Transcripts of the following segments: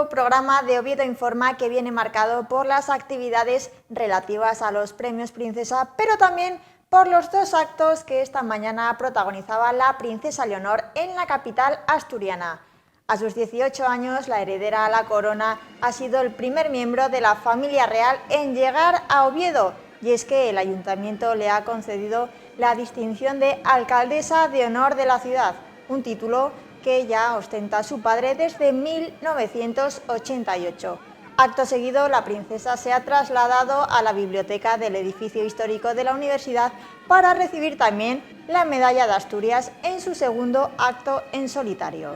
nuevo programa de Oviedo Informa que viene marcado por las actividades relativas a los premios Princesa, pero también por los dos actos que esta mañana protagonizaba la princesa Leonor en la capital asturiana. A sus 18 años, la heredera a la corona ha sido el primer miembro de la familia real en llegar a Oviedo, y es que el ayuntamiento le ha concedido la distinción de alcaldesa de honor de la ciudad, un título que ya ostenta su padre desde 1988. Acto seguido, la princesa se ha trasladado a la biblioteca del edificio histórico de la universidad para recibir también la medalla de Asturias en su segundo acto en solitario.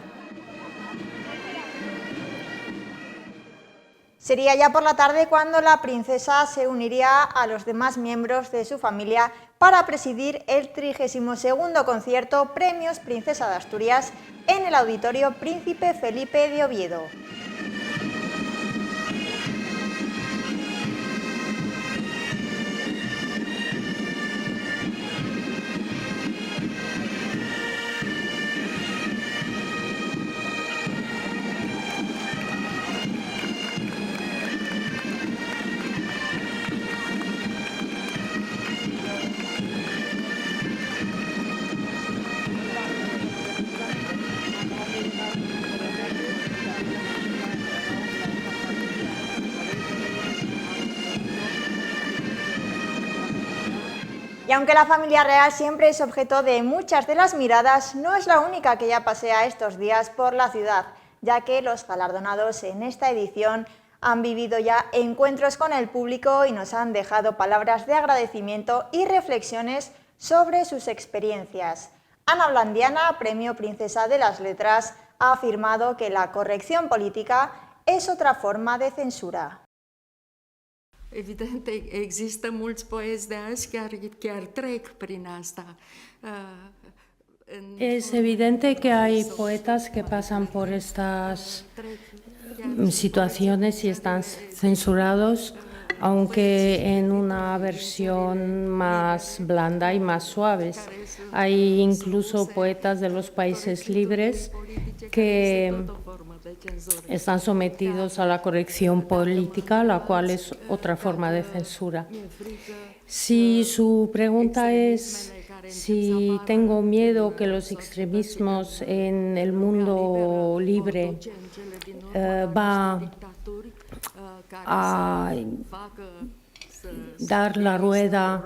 Sería ya por la tarde cuando la princesa se uniría a los demás miembros de su familia para presidir el 32º concierto Premios Princesa de Asturias en el Auditorio Príncipe Felipe de Oviedo. Y aunque la familia real siempre es objeto de muchas de las miradas, no es la única que ya pasea estos días por la ciudad, ya que los galardonados en esta edición han vivido ya encuentros con el público y nos han dejado palabras de agradecimiento y reflexiones sobre sus experiencias. Ana Blandiana, Premio Princesa de las Letras, ha afirmado que la corrección política es otra forma de censura. Evident, există mulți poeți de azi chiar trec prin asta. Es evidente que hay poetas que pasan por estas situaciones y están censurados, aunque en una versión más blanda y más suaves. Hay incluso poetas de los países libres que están sometidos a la corrección política, la cual es otra forma de censura. Si su pregunta es si tengo miedo que los extremismos en el mundo libre va a dar la rueda,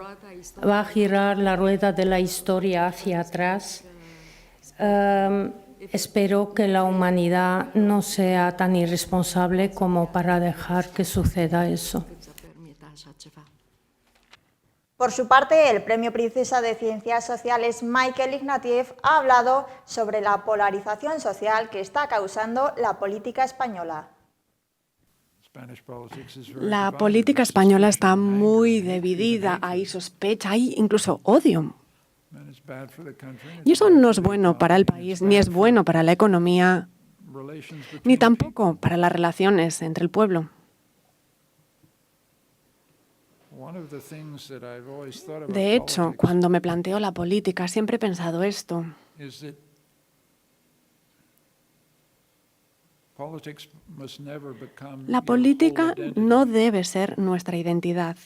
va a girar la rueda de la historia hacia atrás, espero que la humanidad no sea tan irresponsable como para dejar que suceda eso. Por su parte, el Premio Princesa de Ciencias Sociales Michael Ignatieff ha hablado sobre la polarización social que está causando la política española. La política española está muy dividida, hay sospecha, hay incluso odio. Y eso no es bueno para el país, ni es bueno para la economía, ni tampoco para las relaciones entre el pueblo. De hecho, cuando me planteo la política, siempre he pensado esto. La política no debe ser nuestra identidad.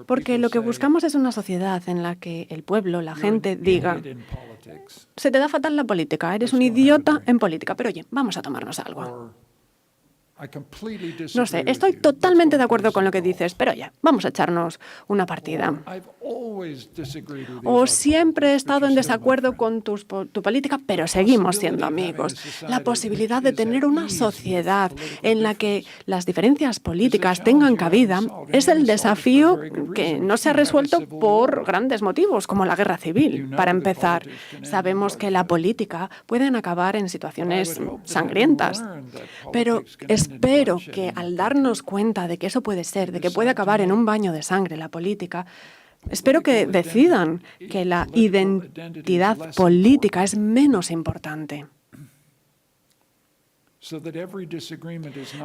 Porque lo que buscamos es una sociedad en la que el pueblo, la gente, diga: se te da fatal la política, eres un idiota en política, pero oye, vamos a tomarnos algo. No sé, estoy totalmente de acuerdo con lo que dices, pero oye, vamos a echarnos una partida. O siempre he estado en desacuerdo con tu política, pero seguimos siendo amigos. La posibilidad de tener una sociedad en la que las diferencias políticas tengan cabida es el desafío que no se ha resuelto por grandes motivos, como la guerra civil. Para empezar, sabemos que la política puede acabar en situaciones sangrientas, pero espero que al darnos cuenta de que eso puede ser, de que puede acabar en un baño de sangre la política, espero que decidan que la identidad política es menos importante.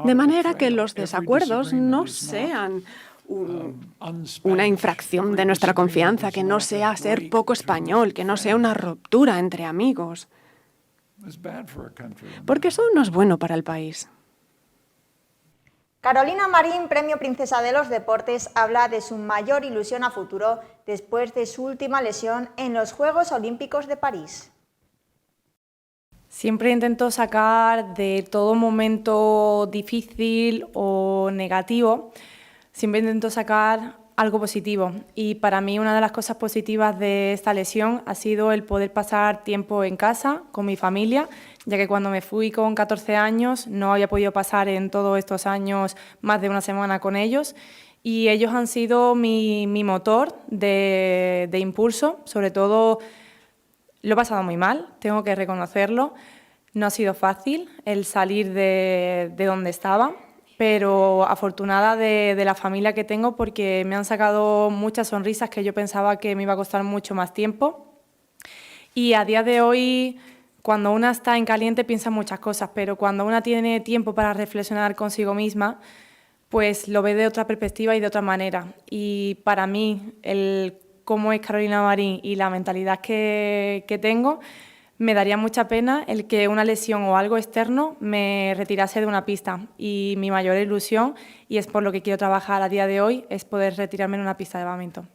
De manera que los desacuerdos no sean una infracción de nuestra confianza, que no sea ser poco español, que no sea una ruptura entre amigos, porque eso no es bueno para el país. Carolina Marín, Premio Princesa de los Deportes, habla de su mayor ilusión a futuro después de su última lesión en los Juegos Olímpicos de París. Siempre intento sacar de todo momento difícil o negativo, siempre intento sacar algo positivo. Y para mí una de las cosas positivas de esta lesión ha sido el poder pasar tiempo en casa con mi familia, ya que cuando me fui con 14 años no había podido pasar en todos estos años más de una semana con ellos. Y ellos han sido mi motor de impulso, sobre todo. Lo he pasado muy mal, tengo que reconocerlo. No ha sido fácil el salir de donde estaba, pero afortunada de la familia que tengo porque me han sacado muchas sonrisas que yo pensaba que me iba a costar mucho más tiempo. Y a día de hoy, cuando una está en caliente piensa muchas cosas, pero cuando una tiene tiempo para reflexionar consigo misma, pues lo ve de otra perspectiva y de otra manera. Y para mí, el cómo es Carolina Marín y la mentalidad que tengo, me daría mucha pena el que una lesión o algo externo me retirase de una pista. Y mi mayor ilusión, y es por lo que quiero trabajar a día de hoy, es poder retirarme en una pista de bádminton.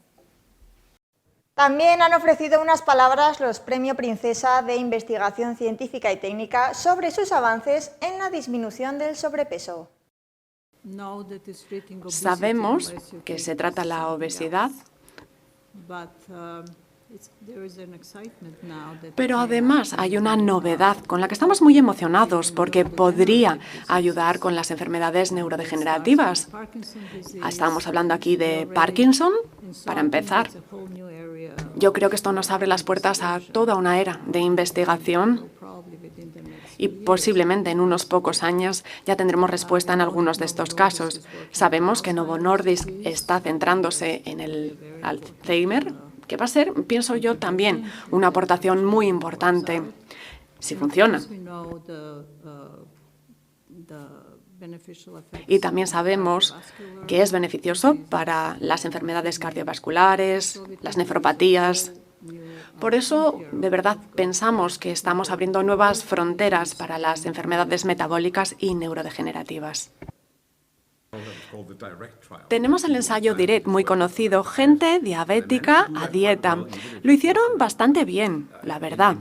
También han ofrecido unas palabras los Premio Princesa de Investigación Científica y Técnica sobre sus avances en la disminución del sobrepeso. Sabemos que se trata la obesidad, pero además hay una novedad con la que estamos muy emocionados porque podría ayudar con las enfermedades neurodegenerativas. Estamos hablando aquí de Parkinson, para empezar. Yo creo que esto nos abre las puertas a toda una era de investigación y posiblemente en unos pocos años ya tendremos respuesta en algunos de estos casos. Sabemos que Novo Nordisk está centrándose en el Alzheimer, que va a ser, pienso yo, también una aportación muy importante, si funciona. Y también sabemos que es beneficioso para las enfermedades cardiovasculares, las nefropatías. Por eso, de verdad, pensamos que estamos abriendo nuevas fronteras para las enfermedades metabólicas y neurodegenerativas. Tenemos el ensayo DIRECT muy conocido, gente diabética a dieta. Lo hicieron bastante bien, la verdad.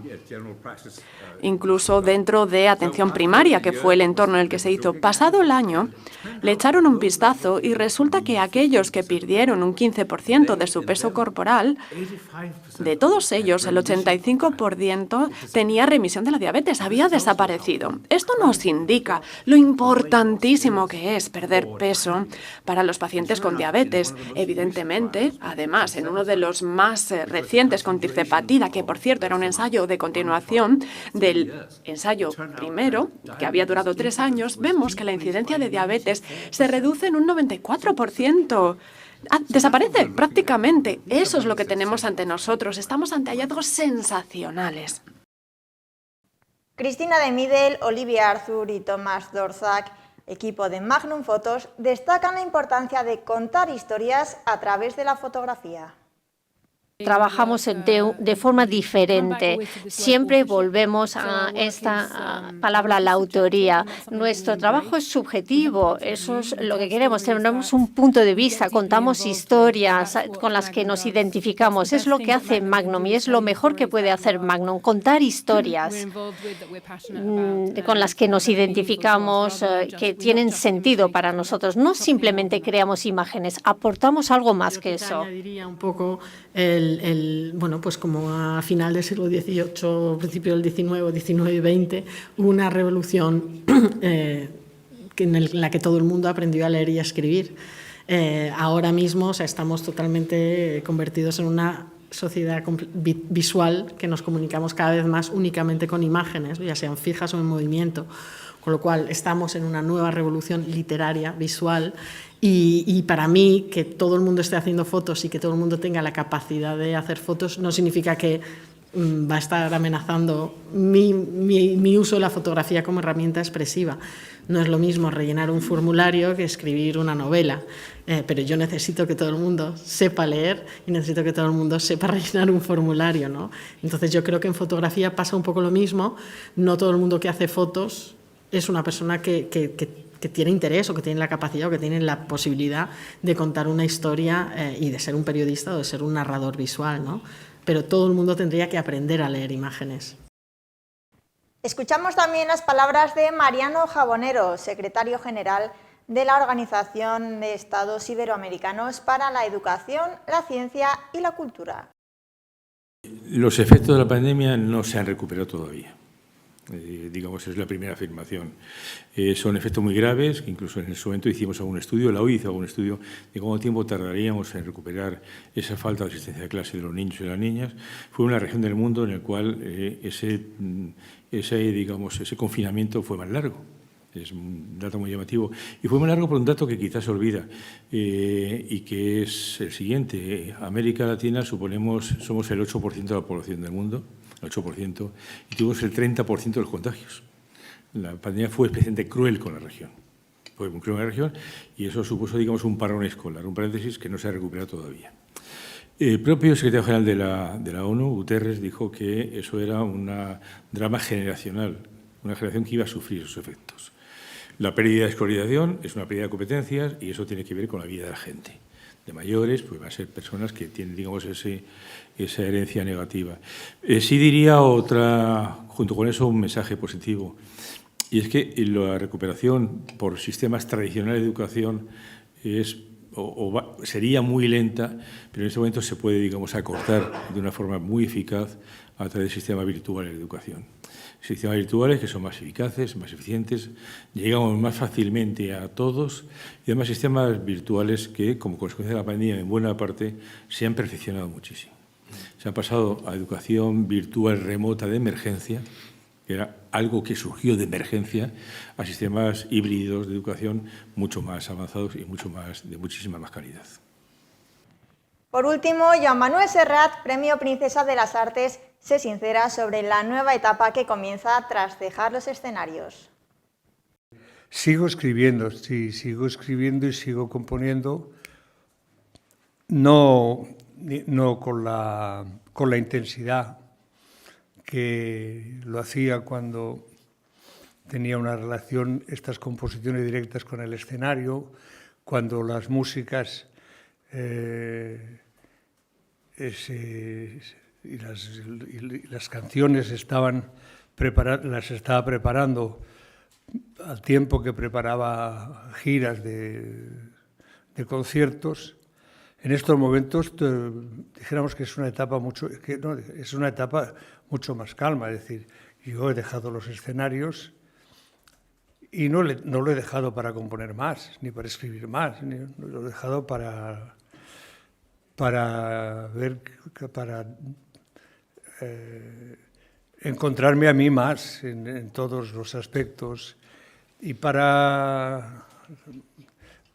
Incluso dentro de atención primaria, que fue el entorno en el que se hizo. Pasado el año, le echaron un vistazo y resulta que aquellos que perdieron un 15% de su peso corporal, de todos ellos, el 85% tenía remisión de la diabetes, había desaparecido. Esto nos indica lo importantísimo que es perder peso para los pacientes con diabetes. Evidentemente, además, en uno de los más recientes con tirzepatida, que por cierto era un ensayo de continuación del ensayo primero, que había durado 3 años, vemos que la incidencia de diabetes se reduce en un 94%. Desaparece prácticamente. Eso es lo que tenemos ante nosotros. Estamos ante hallazgos sensacionales. Cristina de Midel, Olivia Arthur y Thomas Dorsac, equipo de Magnum Photos, destacan la importancia de contar historias a través de la fotografía. Trabajamos de forma diferente. Siempre volvemos a esta palabra, la autoría. Nuestro trabajo es subjetivo, eso es lo que queremos. Tenemos un punto de vista, contamos historias con las que nos identificamos. Es lo que hace Magnum y es lo mejor que puede hacer Magnum, contar historias con las que nos identificamos, que tienen sentido para nosotros. No simplemente creamos imágenes, aportamos algo más que eso. Añadiría un poco bueno, pues como a final del siglo XVIII, principio del XIX y XX, hubo una revolución en la que todo el mundo aprendió a leer y a escribir. Ahora mismo, o sea, estamos totalmente convertidos en una sociedad visual que nos comunicamos cada vez más únicamente con imágenes, ya sean fijas o en movimiento. Con lo cual estamos en una nueva revolución literaria, visual, y para mí que todo el mundo esté haciendo fotos y que todo el mundo tenga la capacidad de hacer fotos no significa que va a estar amenazando mi uso de la fotografía como herramienta expresiva. No es lo mismo rellenar un formulario que escribir una novela, pero yo necesito que todo el mundo sepa leer y necesito que todo el mundo sepa rellenar un formulario, ¿no? Entonces yo creo que en fotografía pasa un poco lo mismo. No todo el mundo que hace fotos es una persona que tiene interés o que tiene la capacidad o que tiene la posibilidad de contar una historia y de ser un periodista o de ser un narrador visual, ¿no? Pero todo el mundo tendría que aprender a leer imágenes. Escuchamos también las palabras de Mariano Jabonero, secretario general de la Organización de Estados Iberoamericanos para la Educación, la Ciencia y la Cultura. Los efectos de la pandemia no se han recuperado todavía. Digamos, es la primera afirmación. Son efectos muy graves, que incluso en su momento hicimos algún estudio, la OI hizo algún estudio de cuánto tiempo tardaríamos en recuperar esa falta de asistencia de clase de los niños y las niñas. Fue una región del mundo en la cual ese confinamiento fue más largo. Es un dato muy llamativo. Y fue más largo por un dato que quizás se olvida y que es el siguiente. América Latina, somos el 8% de la población del mundo, el 8%, y tuvimos el 30% de los contagios. La pandemia fue especialmente cruel con la región. Fue muy cruel con la región y eso supuso, digamos, un parón escolar, un paréntesis que no se ha recuperado todavía. El propio secretario general de la ONU, Guterres, dijo que eso era un drama generacional, una generación que iba a sufrir esos efectos. La pérdida de escolarización es una pérdida de competencias y eso tiene que ver con la vida de la gente. De mayores, pues va a ser personas que tienen, digamos, esa herencia negativa. Sí diría junto con eso, un mensaje positivo. Y es que la recuperación por sistemas tradicionales de educación sería muy lenta, pero en este momento se puede, digamos, acortar de una forma muy eficaz a través de sistemas virtuales de educación. Sistemas virtuales que son más eficaces, más eficientes, llegamos más fácilmente a todos y además sistemas virtuales que, como consecuencia de la pandemia, en buena parte se han perfeccionado muchísimo. Se han pasado a educación virtual remota de emergencia, que era algo que surgió de emergencia, a sistemas híbridos de educación mucho más avanzados y de muchísima más calidad. Por último, Joan Manuel Serrat, Premio Princesa de las Artes, se sincera sobre la nueva etapa que comienza tras dejar los escenarios. Sigo escribiendo, sí, sigo escribiendo y sigo componiendo, no con la intensidad que lo hacía cuando tenía una relación, estas composiciones directas con el escenario, cuando las músicas y las canciones las estaba preparando al tiempo que preparaba giras de conciertos. En estos momentos dijéramos que es una etapa mucho más calma, es decir, yo he dejado los escenarios y no lo he dejado para componer más, ni para escribir más, lo he dejado para encontrarme a mí más en todos los aspectos y para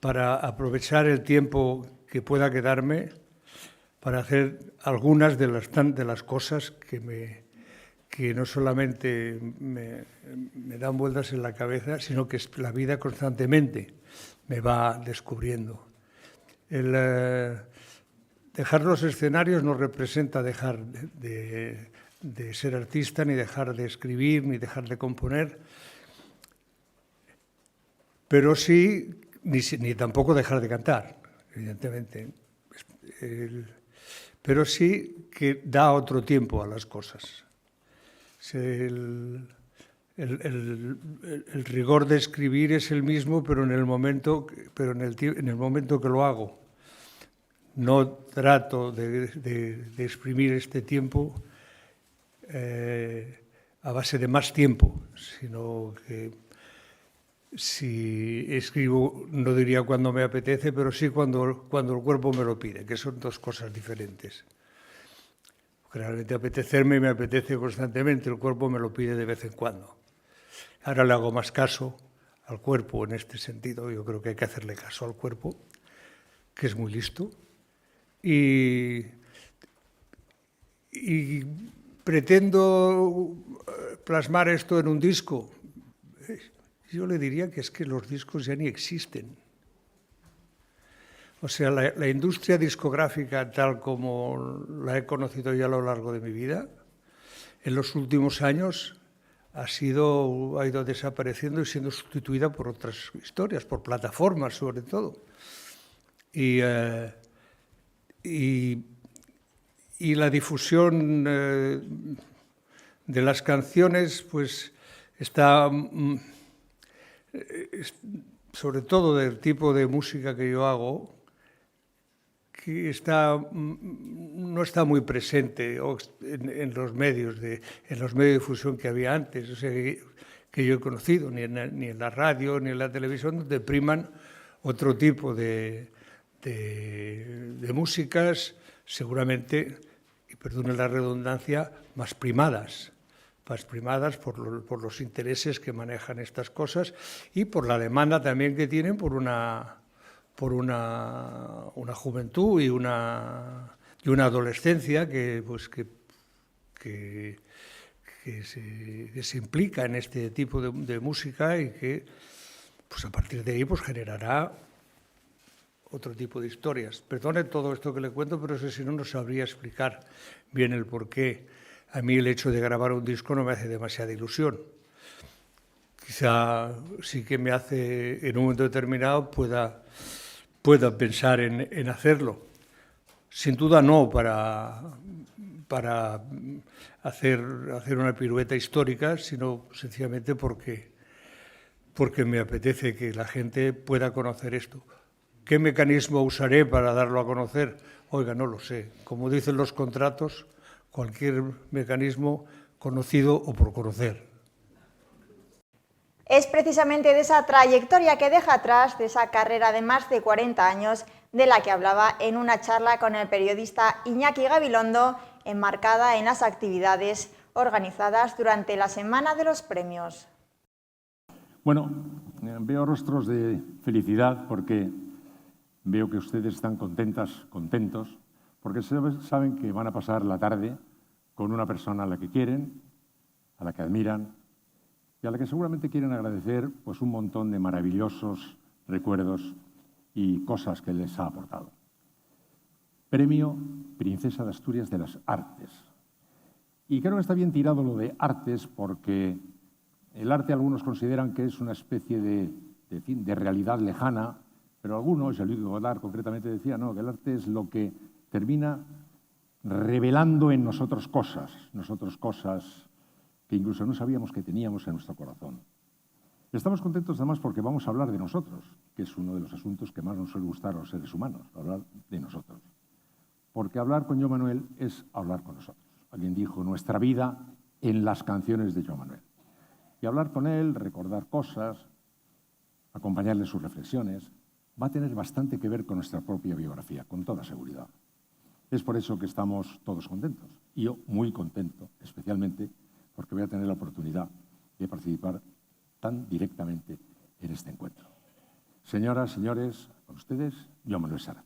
aprovechar el tiempo que pueda quedarme para hacer algunas de las cosas que no solamente me dan vueltas en la cabeza, sino que la vida constantemente me va descubriendo. Dejar los escenarios no representa dejar de ser artista, ni dejar de escribir, ni dejar de componer, pero sí, ni tampoco dejar de cantar, evidentemente. Pero sí que da otro tiempo a las cosas. El rigor de escribir es el mismo, pero en el momento que lo hago. No trato de exprimir este tiempo a base de más tiempo, sino que si escribo, no diría cuando me apetece, pero sí cuando el cuerpo me lo pide, que son dos cosas diferentes. Realmente apetecerme me apetece constantemente, el cuerpo me lo pide de vez en cuando. Ahora le hago más caso al cuerpo en este sentido, yo creo que hay que hacerle caso al cuerpo, que es muy listo. Y pretendo plasmar esto en un disco. Yo le diría que es que los discos ya ni existen. O sea, la industria discográfica, tal como la he conocido yo a lo largo de mi vida, en los últimos años ha ido desapareciendo y siendo sustituida por otras historias, por plataformas sobre todo. Y la difusión de las canciones, pues está, sobre todo del tipo de música que yo hago, que no está muy presente en los medios de difusión que había antes, o sea, que yo he conocido, ni en la radio ni en la televisión, donde priman otro tipo de músicas, seguramente, y perdone la redundancia, más primadas por los intereses que manejan estas cosas y por la demanda también que tienen por una juventud y una adolescencia que se implica en este tipo de música y que pues a partir de ahí pues generará otro tipo de historias. Perdone todo esto que le cuento, pero es que si no sabría explicar bien el porqué. A mí el hecho de grabar un disco no me hace demasiada ilusión. Quizá sí que me hace, en un momento determinado, pueda pensar en hacerlo. Sin duda no para hacer una pirueta histórica, sino sencillamente porque me apetece que la gente pueda conocer esto. ¿Qué mecanismo usaré para darlo a conocer? Oiga, no lo sé. Como dicen los contratos, cualquier mecanismo conocido o por conocer. Es precisamente de esa trayectoria que deja atrás, de esa carrera de más de 40 años, de la que hablaba en una charla con el periodista Iñaki Gabilondo, enmarcada en las actividades organizadas durante la Semana de los Premios. Bueno, veo rostros de felicidad porque veo que ustedes están contentos, porque saben que van a pasar la tarde con una persona a la que quieren, a la que admiran, y a la que seguramente quieren agradecer pues, un montón de maravillosos recuerdos y cosas que les ha aportado. Premio Princesa de Asturias de las Artes. Y creo que está bien tirado lo de artes porque el arte algunos consideran que es una especie de realidad lejana, pero algunos, Jean-Luc Godard concretamente decía, no, que el arte es lo que termina revelando en nosotros cosas que incluso no sabíamos que teníamos en nuestro corazón. Estamos contentos además porque vamos a hablar de nosotros, que es uno de los asuntos que más nos suele gustar a los seres humanos, hablar de nosotros. Porque hablar con Joan Manuel es hablar con nosotros. Alguien dijo, nuestra vida en las canciones de Joan Manuel. Y hablar con él, recordar cosas, acompañarle sus reflexiones, va a tener bastante que ver con nuestra propia biografía, con toda seguridad. Es por eso que estamos todos contentos. Y yo muy contento, especialmente porque voy a tener la oportunidad de participar tan directamente en este encuentro. Señoras, señores, con ustedes, Joan Manuel Serrat.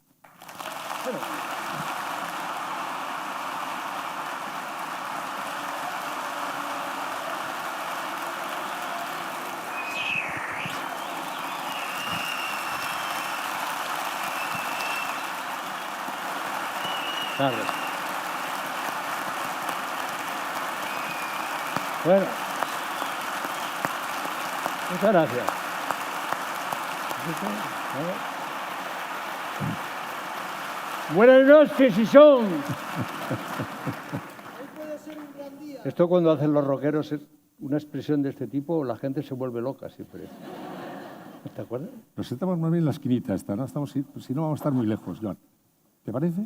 Gracias. Bueno, muchas gracias. Buenas noches, si son. Esto cuando hacen los rockeros es una expresión de este tipo, la gente se vuelve loca siempre. ¿Te acuerdas? Nos sentamos más bien en la esquinita esta, ¿no? Si no vamos a estar muy lejos, Joan. ¿Te parece?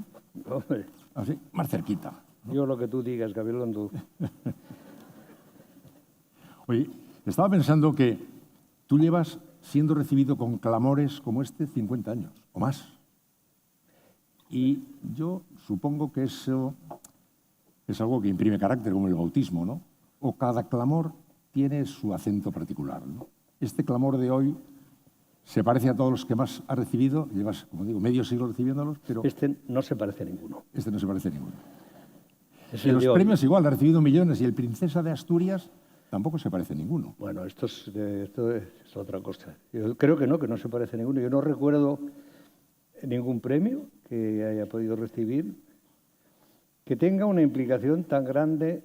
Hombre. Así, más cerquita, ¿no? Yo lo que tú digas, Gabilondo. Oye, estaba pensando que tú llevas siendo recibido con clamores como este 50 años o más. Y yo supongo que eso es algo que imprime carácter, como el bautismo, ¿no? O cada clamor tiene su acento particular, ¿no? Este clamor de hoy se parece a todos los que más has recibido. Llevas, como digo, medio siglo recibiéndolos, pero... Este no se parece a ninguno. Este no se parece a ninguno. Y los premios igual, ha recibido millones, y el Princesa de Asturias tampoco se parece a ninguno. Bueno, esto es otra cosa. Yo creo que no se parece a ninguno. Yo no recuerdo ningún premio que haya podido recibir que tenga una implicación tan grande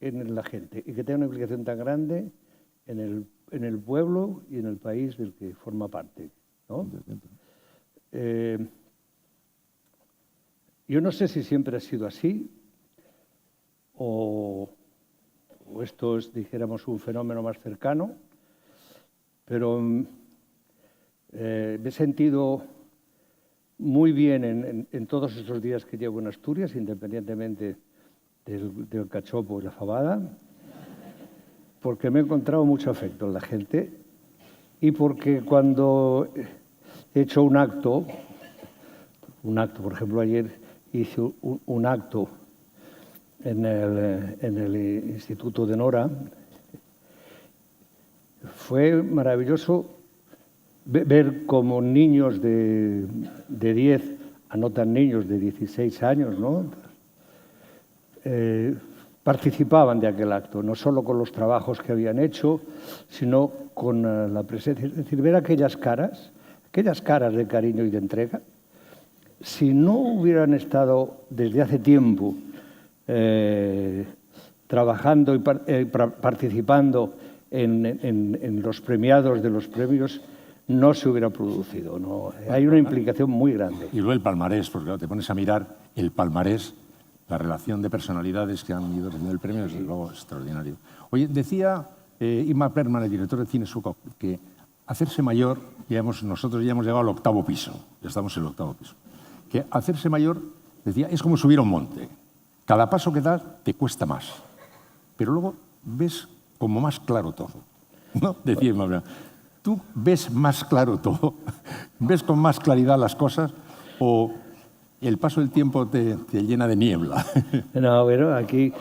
en la gente y que tenga una implicación tan grande en el pueblo y en el país del que forma parte, ¿no? Yo no sé si siempre ha sido así o esto es, dijéramos, un fenómeno más cercano, pero me he sentido muy bien en todos esos días que llevo en Asturias, independientemente del cachopo y la fabada, porque me he encontrado mucho afecto en la gente y porque cuando he hecho un acto, por ejemplo, ayer hice un acto en el Instituto de Nora, fue maravilloso ver cómo niños de 10 anotan niños de 16 años, ¿no? Participaban de aquel acto, no solo con los trabajos que habían hecho, sino con la presencia. Es decir, ver aquellas caras de cariño y de entrega, si no hubieran estado desde hace tiempo trabajando y participando en los premiados de los premios, no se hubiera producido, ¿no? Hay una implicación muy grande. Y luego el palmarés, porque claro, te pones a mirar el palmarés, la relación de personalidades que han ido recibiendo el premio, es desde luego extraordinario. Oye, decía Ingmar Bergman, el director de cine sueco, que hacerse mayor, nosotros ya hemos llegado al 8º piso, ya estamos en el 8º piso, que hacerse mayor, decía, es como subir a un monte. Cada paso que das te cuesta más, pero luego ves como más claro todo, ¿no? Decía Ingmar Bergman. ¿Tú ves más claro todo? ¿Ves con más claridad las cosas? ¿O el paso del tiempo te llena de niebla? No, pero aquí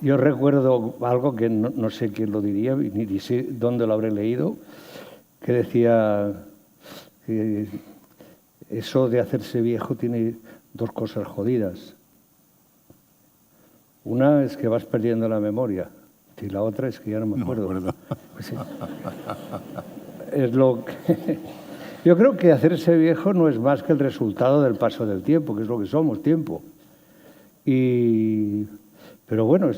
yo recuerdo algo que no sé quién lo diría, ni sé dónde lo habré leído, que decía que eso de hacerse viejo tiene dos cosas jodidas. Una es que vas perdiendo la memoria y la otra es que ya no me acuerdo. Pues sí. Es lo que... Yo creo que hacerse viejo no es más que el resultado del paso del tiempo, que es lo que somos, tiempo. Pero bueno,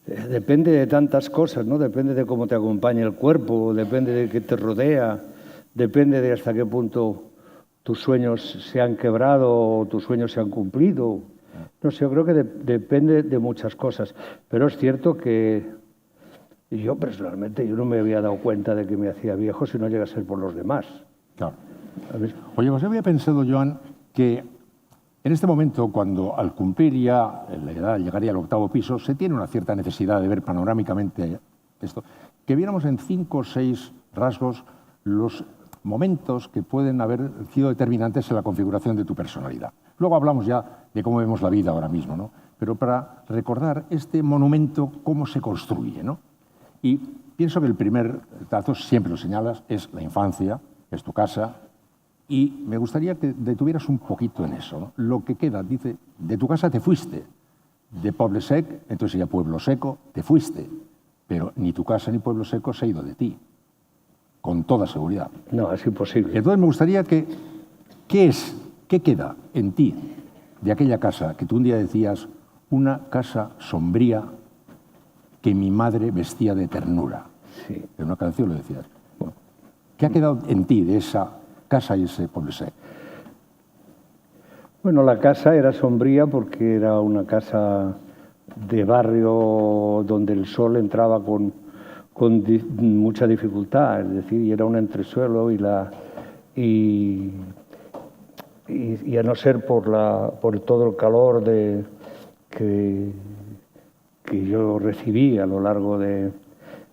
depende de tantas cosas, ¿no? Depende de cómo te acompaña el cuerpo, depende de qué te rodea, depende de hasta qué punto tus sueños se han quebrado o tus sueños se han cumplido. No sé, yo creo que depende de muchas cosas. Pero es cierto que yo personalmente no me había dado cuenta de que me hacía viejo si no llega a ser por los demás. Claro. Oye, pues había pensado, Joan, que en este momento, cuando al cumplir ya la edad, llegaría al 8º piso, se tiene una cierta necesidad de ver panorámicamente esto, que viéramos en 5 o 6 rasgos los momentos que pueden haber sido determinantes en la configuración de tu personalidad. Luego hablamos ya de cómo vemos la vida ahora mismo, ¿no? Pero para recordar este monumento, cómo se construye, ¿no? Y pienso que el primer trazo, siempre lo señalas, es la infancia, es tu casa, y me gustaría que detuvieras un poquito en eso, ¿no? Lo que queda, dice, de tu casa te fuiste, de Poble Sec, entonces ya Pueblo Seco, te fuiste, pero ni tu casa ni Pueblo Seco se ha ido de ti, con toda seguridad. No, es imposible. Entonces me gustaría que, ¿qué queda en ti de aquella casa que tú un día decías, una casa sombría que mi madre vestía de ternura? Sí. En una canción lo decías. Bueno, ¿qué ha quedado en ti de esa casa y ese Poble Sec? Bueno, la casa era sombría porque era una casa de barrio donde el sol entraba con mucha dificultad, es decir, y era un entresuelo y a no ser por todo el calor que yo recibí a lo largo de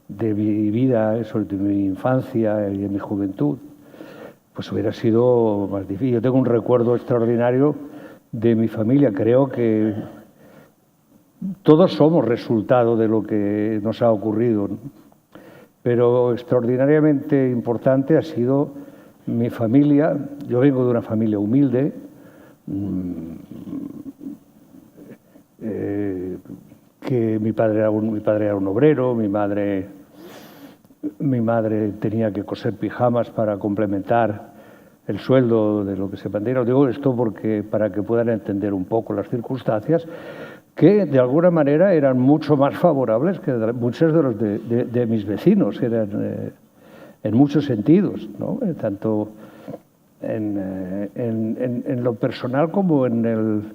mi vida, de mi infancia y de mi juventud, pues hubiera sido más difícil. Yo tengo un recuerdo extraordinario de mi familia. Creo que todos somos resultado de lo que nos ha ocurrido, ¿no? Pero extraordinariamente importante ha sido mi familia. Yo vengo de una familia humilde. que mi padre era un obrero, mi madre tenía que coser pijamas para complementar el sueldo de lo que se mantiene. Digo esto para que puedan entender un poco las circunstancias, que de alguna manera eran mucho más favorables que muchos de mis vecinos, eran en muchos sentidos, ¿no? Tanto en lo personal como en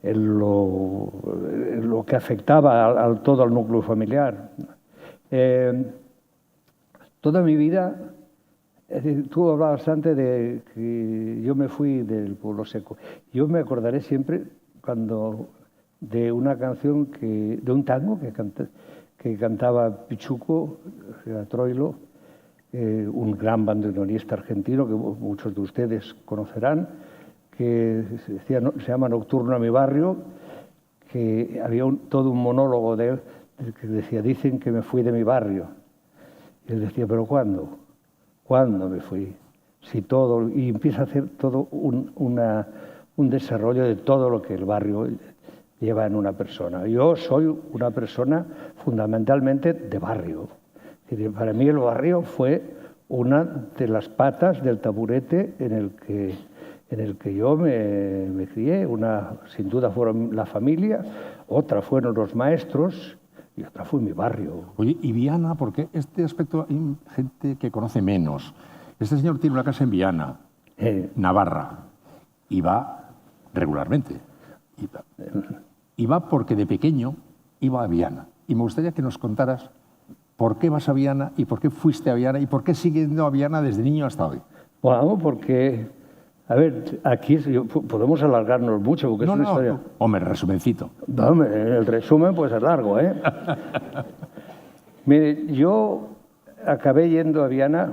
lo que afectaba todo al núcleo familiar. Toda mi vida, es decir, tú hablabas antes de que yo me fui del Pueblo Seco. Yo me acordaré siempre de una canción, de un tango que cantaba Pichuco, Troilo, un gran bandoneonista argentino que muchos de ustedes conocerán, que se llama Nocturno a mi barrio, que había todo un monólogo de él que decía: dicen que me fui de mi barrio. Y él decía: ¿pero cuándo? ¿Cuándo me fui? Si todo, y empieza a hacer todo un desarrollo de todo lo que el barrio lleva en una persona. Yo soy una persona fundamentalmente de barrio. Es decir, para mí el barrio fue una de las patas del taburete en el que yo me crié. Una, sin duda, fueron la familia, otra fueron los maestros y otra fue mi barrio. Oye, y Viana, porque este aspecto hay gente que conoce menos. Este señor tiene una casa en Viana, Navarra, y va regularmente. Y va porque de pequeño iba a Viana. Y me gustaría que nos contaras por qué vas a Viana y por qué fuiste a Viana y por qué sigues yendo a Viana desde niño hasta hoy. Bueno, porque, a ver, aquí podemos alargarnos mucho, porque es una historia... Hombre, resumencito. Hombre, el resumen pues es largo, ¿eh? Mire, yo acabé yendo a Viana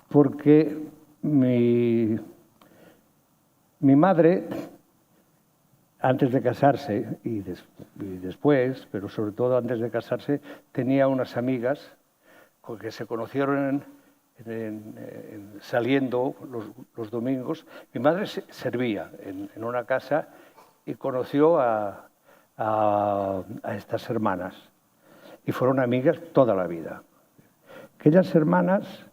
porque mi madre, antes de casarse y después, pero sobre todo antes de casarse, tenía unas amigas con que se conocieron saliendo los domingos. Mi madre servía en una casa y conoció a estas hermanas y fueron amigas toda la vida. Aquellas hermanas,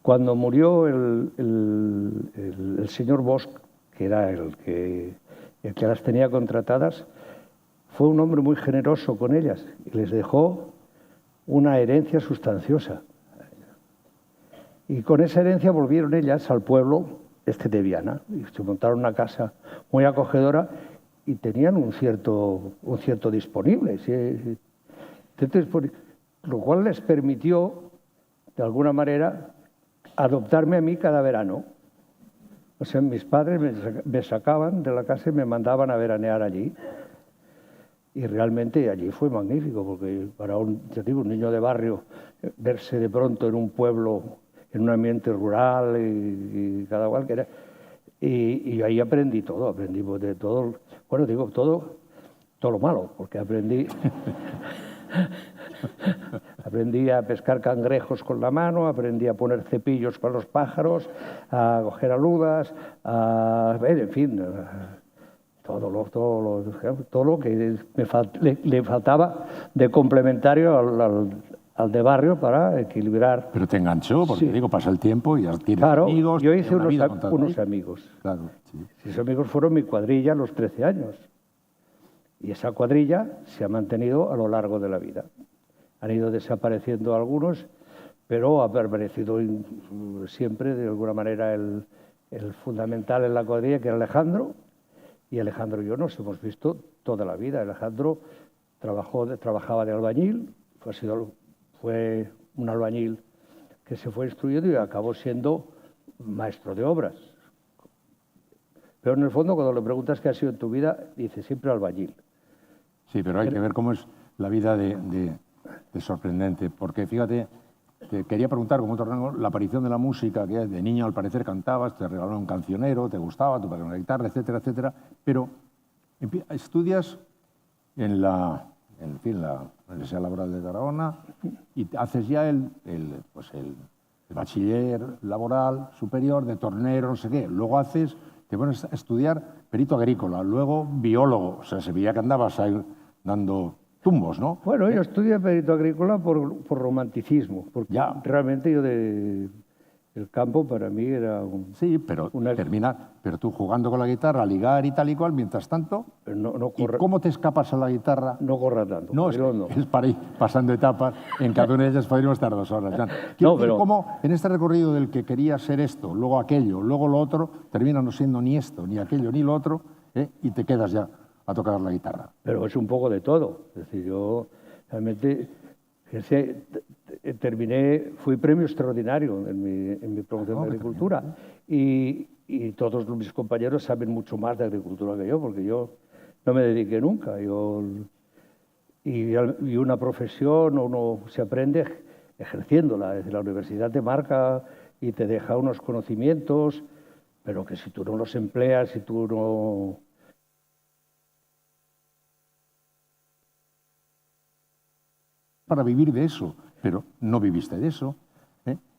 cuando murió el señor Bosch, que era el que las tenía contratadas, fue un hombre muy generoso con ellas y les dejó una herencia sustanciosa. Y con esa herencia volvieron ellas al pueblo de Viana y se montaron una casa muy acogedora y tenían un cierto disponible. ¿Sí? Entonces, lo cual les permitió, de alguna manera, adoptarme a mí cada verano. O sea, mis padres me sacaban de la casa y me mandaban a veranear allí. Y realmente allí fue magnífico, porque para un niño de barrio, verse de pronto en un pueblo, en un ambiente rural y cada cual que era... Y ahí aprendí todo de todo, bueno, digo todo lo malo, porque aprendí a pescar cangrejos con la mano, aprendí a poner cepillos para los pájaros, a coger aludas, en fin, todo lo que le faltaba de complementario al de barrio para equilibrar. Pero te enganchó, porque sí. Digo, pasa el tiempo y ya tienes Claro, amigos. yo hice unos amigos. Claro, sí. Esos amigos fueron mi cuadrilla a los 13 años. Y esa cuadrilla se ha mantenido a lo largo de la vida. Han ido desapareciendo algunos, pero ha permanecido siempre, de alguna manera, el fundamental en la cuadrilla, que era Alejandro. Y Alejandro y yo nos hemos visto toda la vida. Alejandro trabajaba de albañil, fue un albañil que se fue instruyendo y acabó siendo maestro de obras. Pero en el fondo, cuando le preguntas qué ha sido en tu vida, dice siempre albañil. Sí, pero hay que ver cómo es la vida de sorprendente. Porque fíjate, te quería preguntar, como otro rango, la aparición de la música, que de niño al parecer cantabas, te regalaron un cancionero, te gustaba, tu padre una guitarra, etcétera, etcétera. Pero estudias en la Universidad Laboral de Tarragona y haces ya el bachiller laboral superior de tornero, no sé qué. Luego haces te pones a estudiar perito agrícola, luego biólogo, o sea, se veía que andabas ahí dando tumbos, ¿no? Bueno, yo estudié perito agrícola por romanticismo, porque realmente yo el campo para mí era un... Sí, pero pero tú jugando con la guitarra, ligar y tal y cual, mientras tanto... ¿Y cómo te escapas a la guitarra? No corra tanto. No, es para ir pasando etapas, en cada una de ellas podríamos estar 2 horas. ¿Cómo en este recorrido del que querías ser esto, luego aquello, luego lo otro, termina no siendo ni esto, ni aquello, ni lo otro, y te quedas ya a tocar la guitarra? Pero es un poco de todo. Es decir, yo realmente... fui premio extraordinario en mi promoción de agricultura y todos mis compañeros saben mucho más de agricultura que yo, porque yo no me dediqué nunca. Y una profesión uno se aprende ejerciéndola. Es decir, la universidad te marca y te deja unos conocimientos, pero que si tú no los empleas, si tú no... Para vivir de eso, pero no viviste de eso,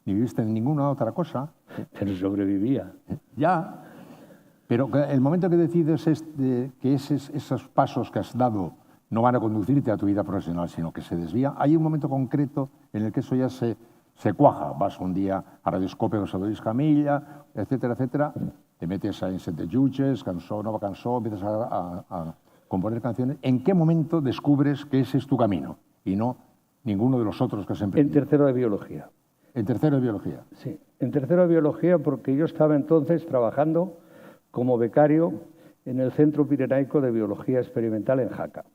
ni viviste de ninguna otra cosa. Pero sobrevivía. Ya, pero el momento que decides que esos pasos que has dado no van a conducirte a tu vida profesional, sino que se desvía, hay un momento concreto en el que eso ya se cuaja. Vas un día a Radioscopio a Luis Camilla, etcétera, etcétera, te metes en Set de Jutges, Cançó, Nova Cançó, empiezas a componer canciones. ¿En qué momento descubres que ese es tu camino y no ninguno de los otros que has emprendido? En tercero de biología. ¿En tercero de biología? Sí, en tercero de biología porque yo estaba entonces trabajando como becario en el Centro Pirenaico de Biología Experimental en Jaca.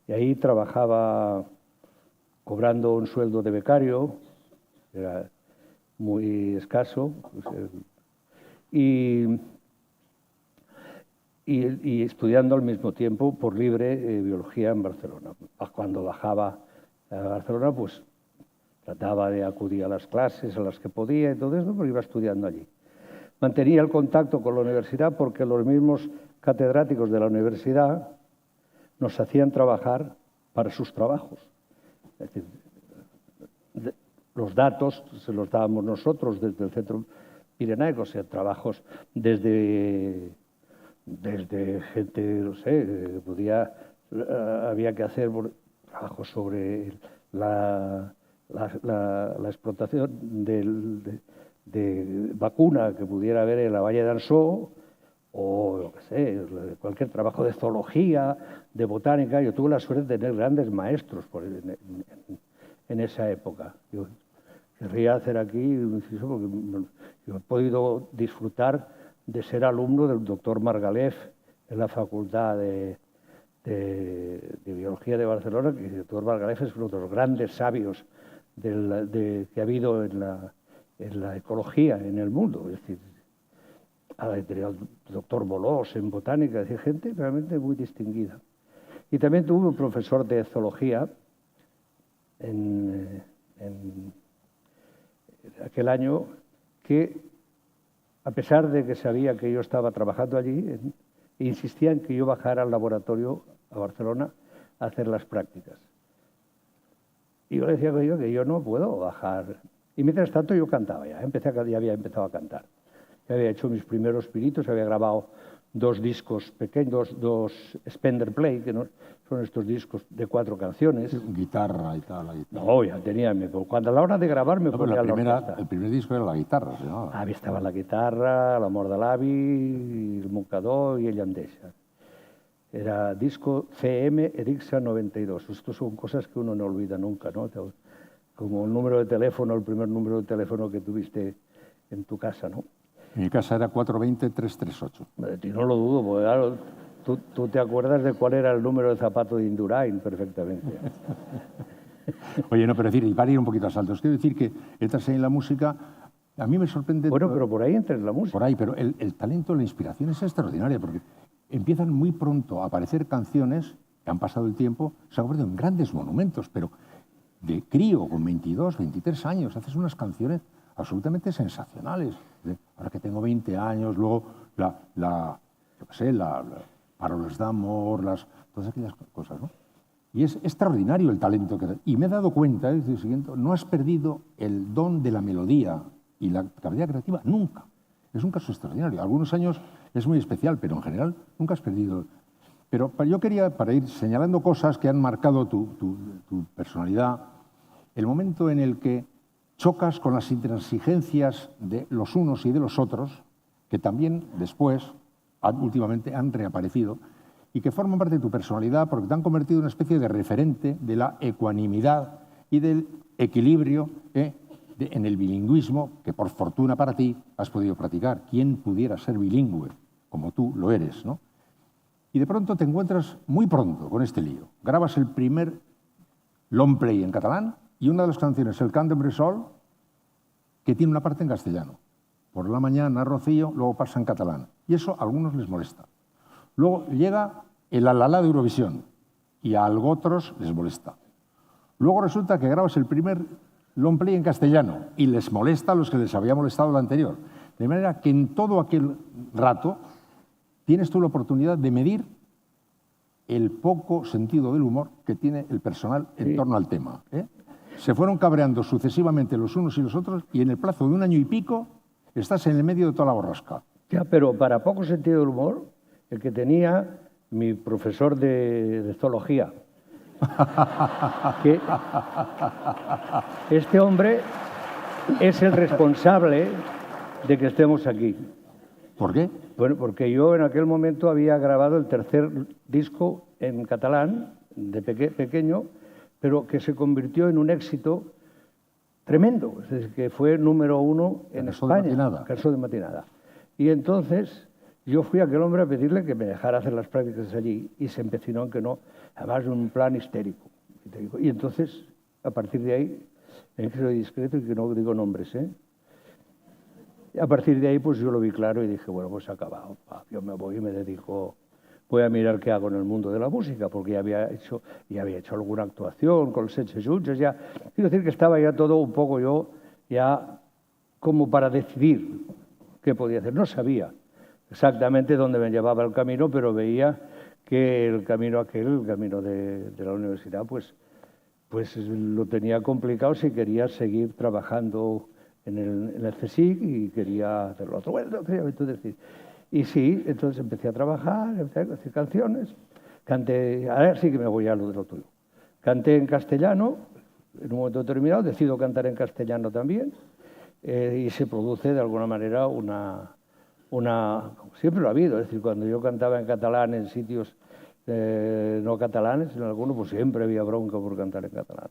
Y ahí trabajaba cobrando un sueldo de becario, era muy escaso, y estudiando al mismo tiempo por libre biología en Barcelona. Cuando bajaba a Barcelona, pues trataba de acudir a las clases a las que podía y todo eso, pero iba estudiando allí. Mantenía el contacto con la universidad porque los mismos catedráticos de la universidad nos hacían trabajar para sus trabajos. Es decir, los datos se los dábamos nosotros desde el Centro Pirenaico, o sea, trabajos desde gente, no sé, había que hacer trabajos sobre la explotación de vacuna que pudiera haber en la Valle de Ansó, o lo que sé, cualquier trabajo de zoología, de botánica. Yo tuve la suerte de tener grandes maestros en esa época. Yo querría hacer aquí un inciso porque yo he podido disfrutar de ser alumno del doctor Margalef en la Facultad de Biología de Barcelona, que el doctor Margalef es uno de los grandes sabios que ha habido en la ecología en el mundo. Es decir, el doctor Bolós en botánica, es decir, gente realmente muy distinguida. Y también tuve un profesor de zoología en aquel año que, a pesar de que sabía que yo estaba trabajando allí, insistía en que yo bajara al laboratorio a Barcelona a hacer las prácticas. Y yo le decía que yo no puedo bajar. Y mientras tanto yo cantaba ya, ya había empezado a cantar. Ya había hecho mis primeros pinitos, había grabado 2 discos pequeños, 2 Spender Play, que no, son estos discos de 4 canciones. Guitarra y tal. No, ya tenía. Cuando a la hora de grabar me ponía la orquesta. El primer disco era la guitarra, ¿no? Ahí estaba la guitarra, l'amor de l'avi, el mocador y el llandeja. Era disco CM Erixa 92. Estas son cosas que uno no olvida nunca, ¿no? Como el número de teléfono, el primer número de teléfono que tuviste en tu casa, ¿no? En mi casa era 420-338. De ti no lo dudo, porque claro, tú te acuerdas de cuál era el número de zapato de Indurain perfectamente. Oye, no, pero decir, y para ir un poquito a saltos, quiero decir que entras ahí en la música, a mí me sorprende... Bueno, pero por ahí entras en la música. Por ahí, pero el talento, la inspiración es extraordinaria, porque empiezan muy pronto a aparecer canciones que han pasado el tiempo, se han convertido en grandes monumentos, pero de crío, con 22, 23 años, haces unas canciones absolutamente sensacionales. Ahora que tengo 20 años, luego Paroles d'amor, todas aquellas cosas, ¿no? Y es extraordinario el talento que... Y me he dado cuenta, no has perdido el don de la melodía y la capacidad creativa nunca. Es un caso extraordinario. Algunos años es muy especial, pero en general nunca has perdido. Pero yo quería, para ir señalando cosas que han marcado tu personalidad, el momento en el que chocas con las intransigencias de los unos y de los otros, que también después, últimamente, han reaparecido y que forman parte de tu personalidad porque te han convertido en una especie de referente de la ecuanimidad y del equilibrio en el bilingüismo que, por fortuna para ti, has podido practicar. ¿Quién pudiera ser bilingüe como tú lo eres, ¿no? Y de pronto te encuentras muy pronto con este lío. Grabas el primer long play en catalán y una de las canciones, El cant de Bressol, que tiene una parte en castellano. Por la mañana, Rocío, luego pasa en catalán. Y eso a algunos les molesta. Luego llega el alalá de Eurovisión y a algo otros les molesta. Luego resulta que grabas el primer long play en castellano y les molesta a los que les había molestado el anterior. De manera que en todo aquel rato tienes tú la oportunidad de medir el poco sentido del humor que tiene el personal en torno al tema. Se fueron cabreando sucesivamente los unos y los otros y en el plazo de 1 año y pico estás en el medio de toda la borrasca. Ya, pero para poco sentido del humor, el que tenía mi profesor de zoología, que este hombre es el responsable de que estemos aquí. ¿Por qué? Bueno, porque yo en aquel momento había grabado el tercer disco en catalán, de pequeño, pero que se convirtió en un éxito tremendo, es decir, que fue número 1 en España, Cançó de matinada. Y entonces yo fui a aquel hombre a pedirle que me dejara hacer las prácticas allí y se empecinó en que no, además de un plan histérico. Y entonces, a partir de ahí, en que soy discreto y que no digo nombres, a partir de ahí, pues yo lo vi claro y dije, bueno, pues acabado. Yo me voy y me dedico, voy a mirar qué hago en el mundo de la música, porque ya había hecho alguna actuación con los Setze Jutges, ya. Quiero decir que estaba ya todo un poco yo, ya como para decidir qué podía hacer. No sabía exactamente dónde me llevaba el camino, pero veía que el camino de la universidad, pues lo tenía complicado si quería seguir trabajando en el CSIC y quería hacer lo otro. Bueno, entonces, y sí, entonces empecé a trabajar, empecé a hacer canciones, canté, ahora sí que me voy a lo de lo tuyo. Canté en castellano, en un momento determinado, decido cantar en castellano también, y se produce de alguna manera siempre lo ha habido, es decir, cuando yo cantaba en catalán en sitios no catalanes, en algunos, pues siempre había bronca por cantar en catalán.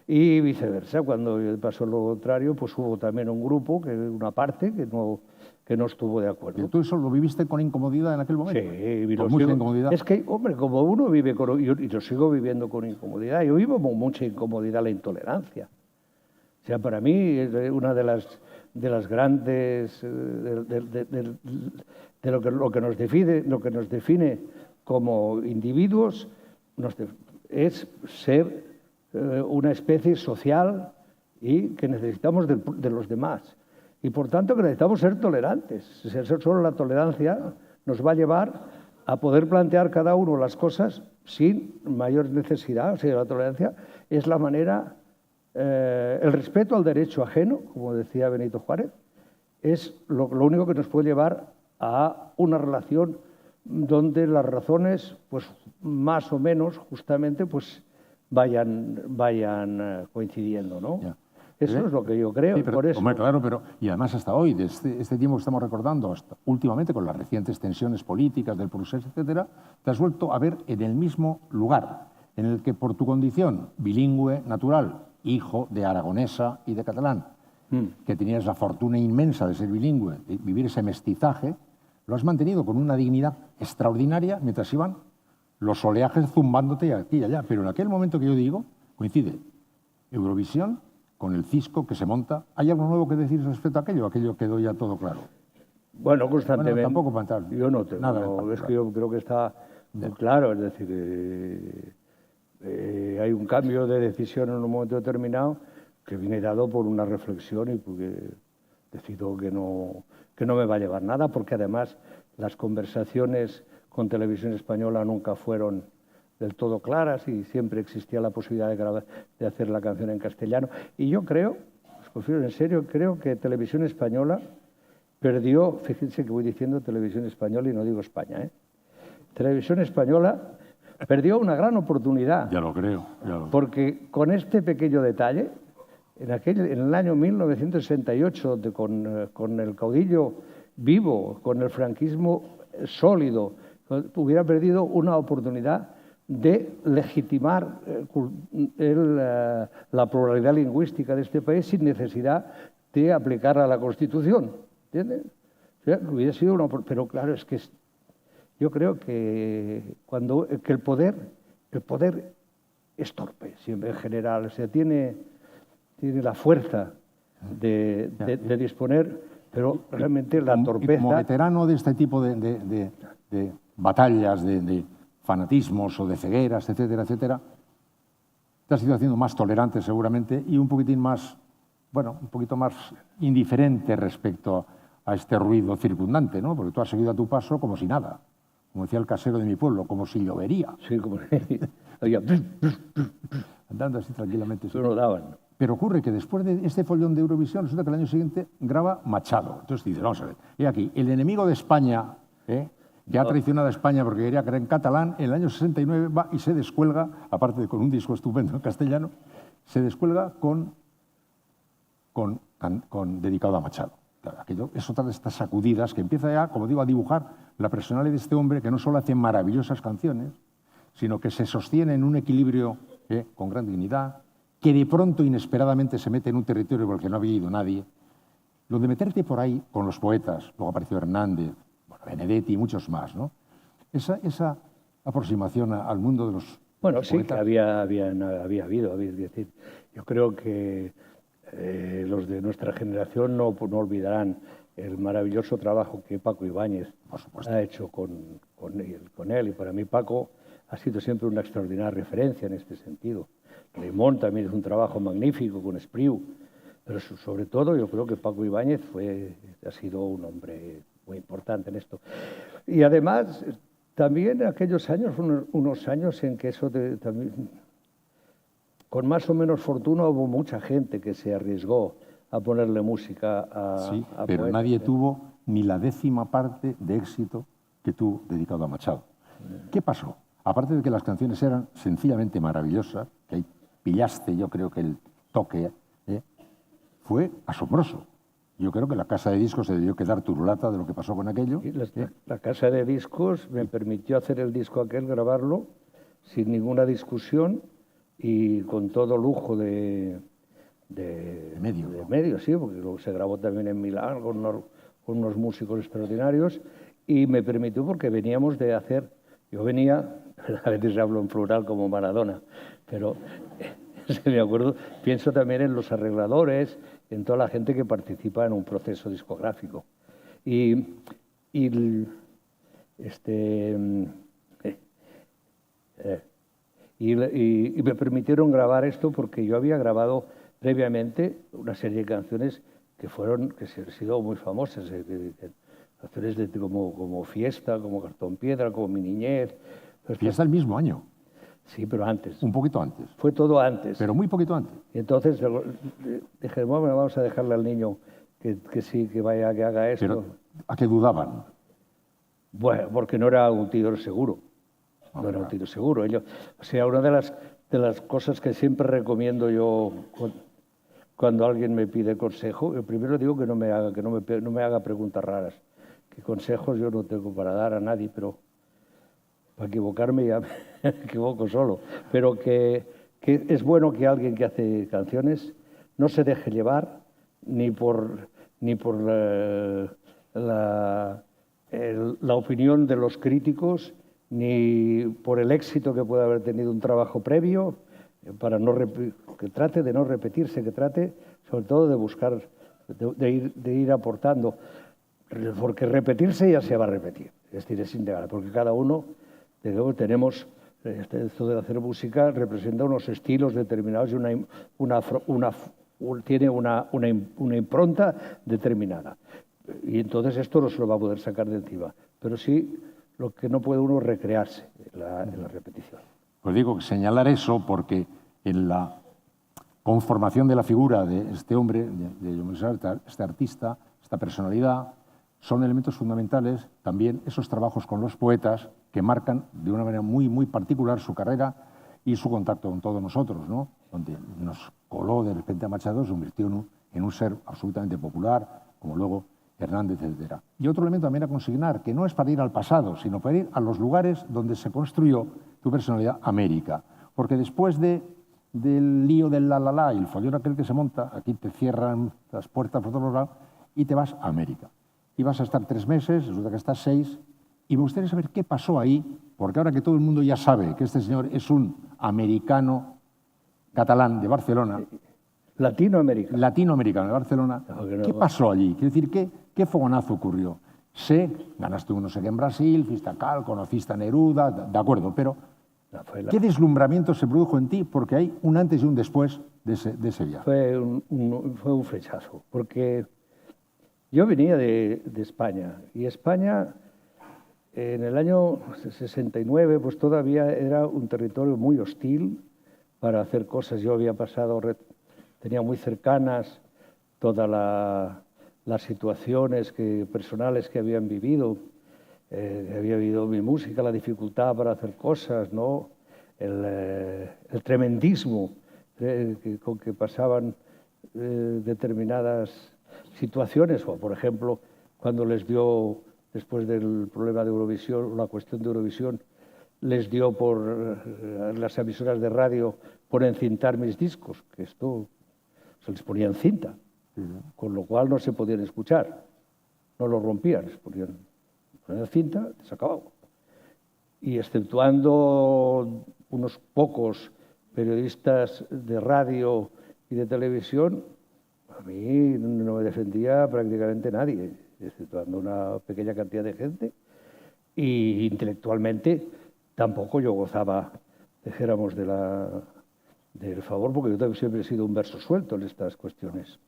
Y viceversa, cuando pasó lo contrario, pues hubo también un grupo, una parte, que no estuvo de acuerdo. ¿Y tú eso lo viviste con incomodidad en aquel momento? Sí, con mucha incomodidad. Es que, hombre, como uno vive y lo sigo viviendo con incomodidad, yo vivo con mucha incomodidad la intolerancia. O sea, para mí, una de las grandes, de lo que nos define como individuos, es ser una especie social y que necesitamos de los demás. Y por tanto que necesitamos ser tolerantes. Solo la tolerancia nos va a llevar a poder plantear cada uno las cosas sin mayor necesidad. O sea, la tolerancia es la manera, el respeto al derecho ajeno, como decía Benito Juárez, es lo único que nos puede llevar a una relación donde las razones, pues más o menos, justamente, pues vayan coincidiendo, ¿no? Ya. Eso es lo que yo creo. Sí, pero, por eso. Hombre, claro, pero y además hasta hoy, de este tiempo que estamos recordando, hasta últimamente con las recientes tensiones políticas del procés, etcétera, te has vuelto a ver en el mismo lugar, en el que por tu condición bilingüe natural, hijo de aragonesa y de catalán, que tenías la fortuna inmensa de ser bilingüe, de vivir ese mestizaje, lo has mantenido con una dignidad extraordinaria mientras iban los oleajes zumbándote aquí y allá. Pero en aquel momento que yo digo, coincide Eurovisión con el cisco que se monta. ¿Hay algo nuevo que decir respecto a aquello? Aquello quedó ya todo claro. Bueno, constantemente. Bueno, tampoco para entrar. Yo no tengo. Nada, es que yo creo que está muy claro. Es decir, hay un cambio de decisión en un momento determinado que viene dado por una reflexión y porque decido que no me va a llevar nada, porque además las conversaciones con Televisión Española nunca fueron del todo claras y siempre existía la posibilidad de hacer la canción en castellano. Y yo creo, os confío en serio, creo que Televisión Española perdió, fíjense que voy diciendo Televisión Española y no digo España, ¿eh? Televisión Española perdió una gran oportunidad. Ya lo creo. Porque con este pequeño detalle, en el año 1968, con el caudillo vivo, con el franquismo sólido, hubiera perdido una oportunidad de legitimar la pluralidad lingüística de este país sin necesidad de aplicar a la Constitución. ¿Entiendes? O sea, hubiera sido pero claro, es que yo creo que el poder es torpe, siempre en general. O sea, tiene la fuerza de disponer, pero realmente la torpeza... Y como veterano de este tipo de batallas, de fanatismos o de cegueras, etcétera, etcétera, te has ido haciendo más tolerante seguramente y un poquito más indiferente respecto a este ruido circundante, ¿no? Porque tú has seguido a tu paso como si nada, como decía el casero de mi pueblo, como si llovería. Sí, como andando así tranquilamente. Eso no daban. Pero ocurre que después de este follón de Eurovisión, resulta que el año siguiente graba Machado. Entonces dices, vamos a ver, y aquí, el enemigo de España, que ha traicionado a España porque quería creer en catalán, en el año 69 va y se descuelga, aparte de con un disco estupendo en castellano, se descuelga dedicado a Machado. Claro, aquello es otra de estas sacudidas que empieza ya, como digo, a dibujar la personalidad de este hombre que no solo hace maravillosas canciones, sino que se sostiene en un equilibrio con gran dignidad, que de pronto inesperadamente se mete en un territorio por el que no había ido nadie. Lo de meterte por ahí con los poetas, luego apareció Hernández, Benedetti y muchos más, ¿no? Esa aproximación al mundo de los poetas. Sí, que había habido. Es decir, yo creo que los de nuestra generación no olvidarán el maravilloso trabajo que Paco Ibáñez ha hecho con él. Y para mí Paco ha sido siempre una extraordinaria referencia en este sentido. Raimon también es un trabajo magnífico con Espriu, pero sobre todo yo creo que Paco Ibáñez ha sido un hombre muy importante en esto. Y además, también aquellos años, unos años en que también, con más o menos fortuna, hubo mucha gente que se arriesgó a ponerle música a pero poetas. Nadie tuvo ni la 10ª parte de éxito que tú dedicado a Machado. ¿Qué pasó? Aparte de que las canciones eran sencillamente maravillosas, que ahí pillaste, yo creo que el toque fue asombroso. Yo creo que la casa de discos se debió quedar turulata de lo que pasó con aquello. La casa de discos me permitió hacer el disco aquel, grabarlo, sin ninguna discusión y con todo lujo de medio, sí, porque luego se grabó también en Milán con unos músicos extraordinarios y me permitió porque veníamos de hacer... Yo venía, a veces hablo en plural como Maradona, pero me acuerdo, pienso también en los arregladores, en toda la gente que participa en un proceso discográfico. Y me permitieron grabar esto porque yo había grabado previamente una serie de canciones que han sido muy famosas, canciones como Fiesta, como Cartón Piedra, como Mi Niñez. Fiesta el mismo año. Sí, pero antes. Un poquito antes. Fue todo antes. Pero muy poquito antes. Y entonces dije, bueno, vamos a dejarle al niño que vaya, que haga esto. Pero ¿a qué dudaban? Bueno, porque no era un tiro seguro. No era un tiro seguro. O sea, una de las cosas que siempre recomiendo yo cuando alguien me pide consejo, yo primero digo que no me haga preguntas raras. Que consejos yo no tengo para dar a nadie, pero para equivocarme ya me equivoco solo. Pero que es bueno que alguien que hace canciones no se deje llevar ni por la opinión de los críticos, ni por el éxito que puede haber tenido un trabajo previo, que trate de no repetirse, que trate sobre todo de buscar, de ir aportando. Porque repetirse ya se va a repetir, es decir, es innegable, porque cada uno tenemos, esto de hacer música representa unos estilos determinados y tiene una impronta determinada. Y entonces esto no se lo va a poder sacar de encima, pero sí lo que no puede uno es recrearse en la repetición. Pues digo, señalar eso porque en la conformación de la figura de este hombre, de este artista, esta personalidad, son elementos fundamentales también esos trabajos con los poetas que marcan de una manera muy, muy particular su carrera y su contacto con todos nosotros, ¿no? Donde nos coló de repente a Machado, se convirtió en un ser absolutamente popular, como luego Hernández, etc. Y otro elemento también a consignar, que no es para ir al pasado, sino para ir a los lugares donde se construyó tu personalidad, América. Porque después del lío del la y el follón aquel que se monta, aquí te cierran las puertas por todos lados y te vas a América. Y vas a estar 3 meses, resulta que estás 6, y me gustaría saber qué pasó ahí, porque ahora que todo el mundo ya sabe que este señor es un americano catalán de Barcelona, latinoamericano de Barcelona, ¿qué pasó allí? Quiero decir, ¿qué fogonazo ocurrió? Ganaste un no sé qué en Brasil, fuiste a Cal, conociste a Neruda, de acuerdo, pero ¿qué deslumbramiento se produjo en ti? Porque hay un antes y un después de ese viaje. Fue un flechazo, porque yo venía de España, y España en el año 69 pues todavía era un territorio muy hostil para hacer cosas. Yo había pasado, tenía muy cercanas todas las situaciones personales que habían vivido. Había vivido mi música, la dificultad para hacer cosas, ¿no? El tremendismo con que pasaban determinadas situaciones, o por ejemplo, cuando les dio, después del problema de Eurovisión, la cuestión de Eurovisión, les dio por las emisoras de radio por encintar mis discos, que esto se les ponía en cinta, con lo cual no se podían escuchar, no lo rompían, se ponían en cinta, se acababa. Y exceptuando unos pocos periodistas de radio y de televisión, a mí no me defendía prácticamente nadie, exceptuando una pequeña cantidad de gente, y intelectualmente tampoco yo gozaba, dijéramos, del favor, porque yo también siempre he sido un verso suelto en estas cuestiones.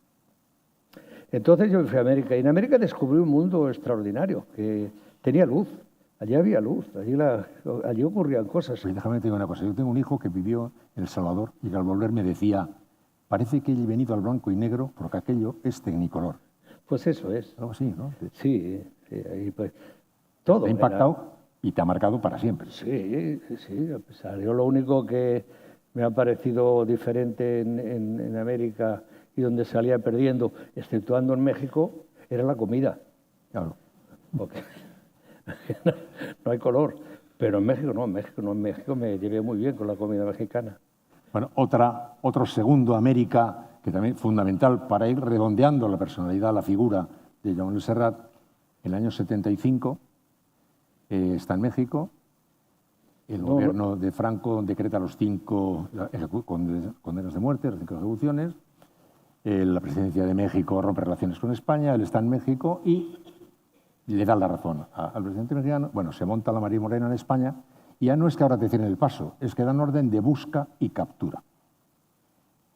Entonces yo fui a América, y en América descubrí un mundo extraordinario, que tenía luz, allí había luz, allí ocurrían cosas. Pues déjame decir una cosa, yo tengo un hijo que vivió en El Salvador y que al volver me decía, parece que he venido al blanco y negro porque aquello es tecnicolor. Pues eso es. Algo así, ¿no? Sí, ahí pues todo. Te ha impactado y te ha marcado para siempre. Sí, a pesar. Yo lo único que me ha parecido diferente en América y donde salía perdiendo, exceptuando en México, era la comida. Claro. Porque no hay color. Pero en México no, en México me llevé muy bien con la comida mexicana. Bueno, otro segundo América, que también es fundamental para ir redondeando la personalidad, la figura de Joan Manuel Serrat, en el año 75, está en México. El gobierno de Franco decreta los 5 condenas de muerte, las 5 ejecuciones. La presidencia de México rompe relaciones con España, él está en México y le da la razón al presidente mexicano. Bueno, se monta la María Morena en España y ya no es que ahora te cierren el paso, es que dan orden de busca y captura.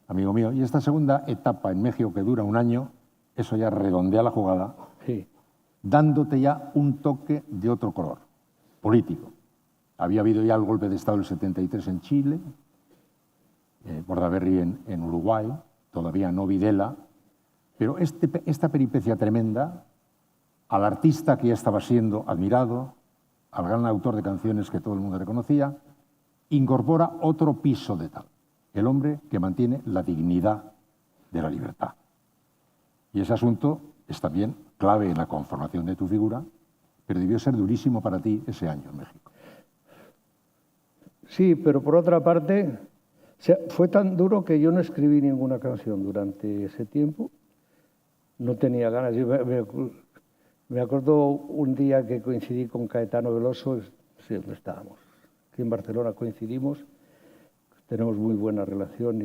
Amigo mío, y esta segunda etapa en México que dura un año, eso ya redondea la jugada, sí, dándote ya un toque de otro color, político. Había habido ya el golpe de Estado del 73 en Chile, Bordaberry en Uruguay, todavía no Videla, pero esta peripecia tremenda, al artista que ya estaba siendo admirado, al gran autor de canciones que todo el mundo reconocía, incorpora otro piso de tal, el hombre que mantiene la dignidad de la libertad. Y ese asunto es también clave en la conformación de tu figura, pero debió ser durísimo para ti ese año en México. Sí, pero por otra parte, fue tan duro que yo no escribí ninguna canción durante ese tiempo. No tenía ganas. Yo me acuerdo un día que coincidí con Caetano Veloso, sí, donde estábamos. Aquí en Barcelona coincidimos, tenemos muy buena relación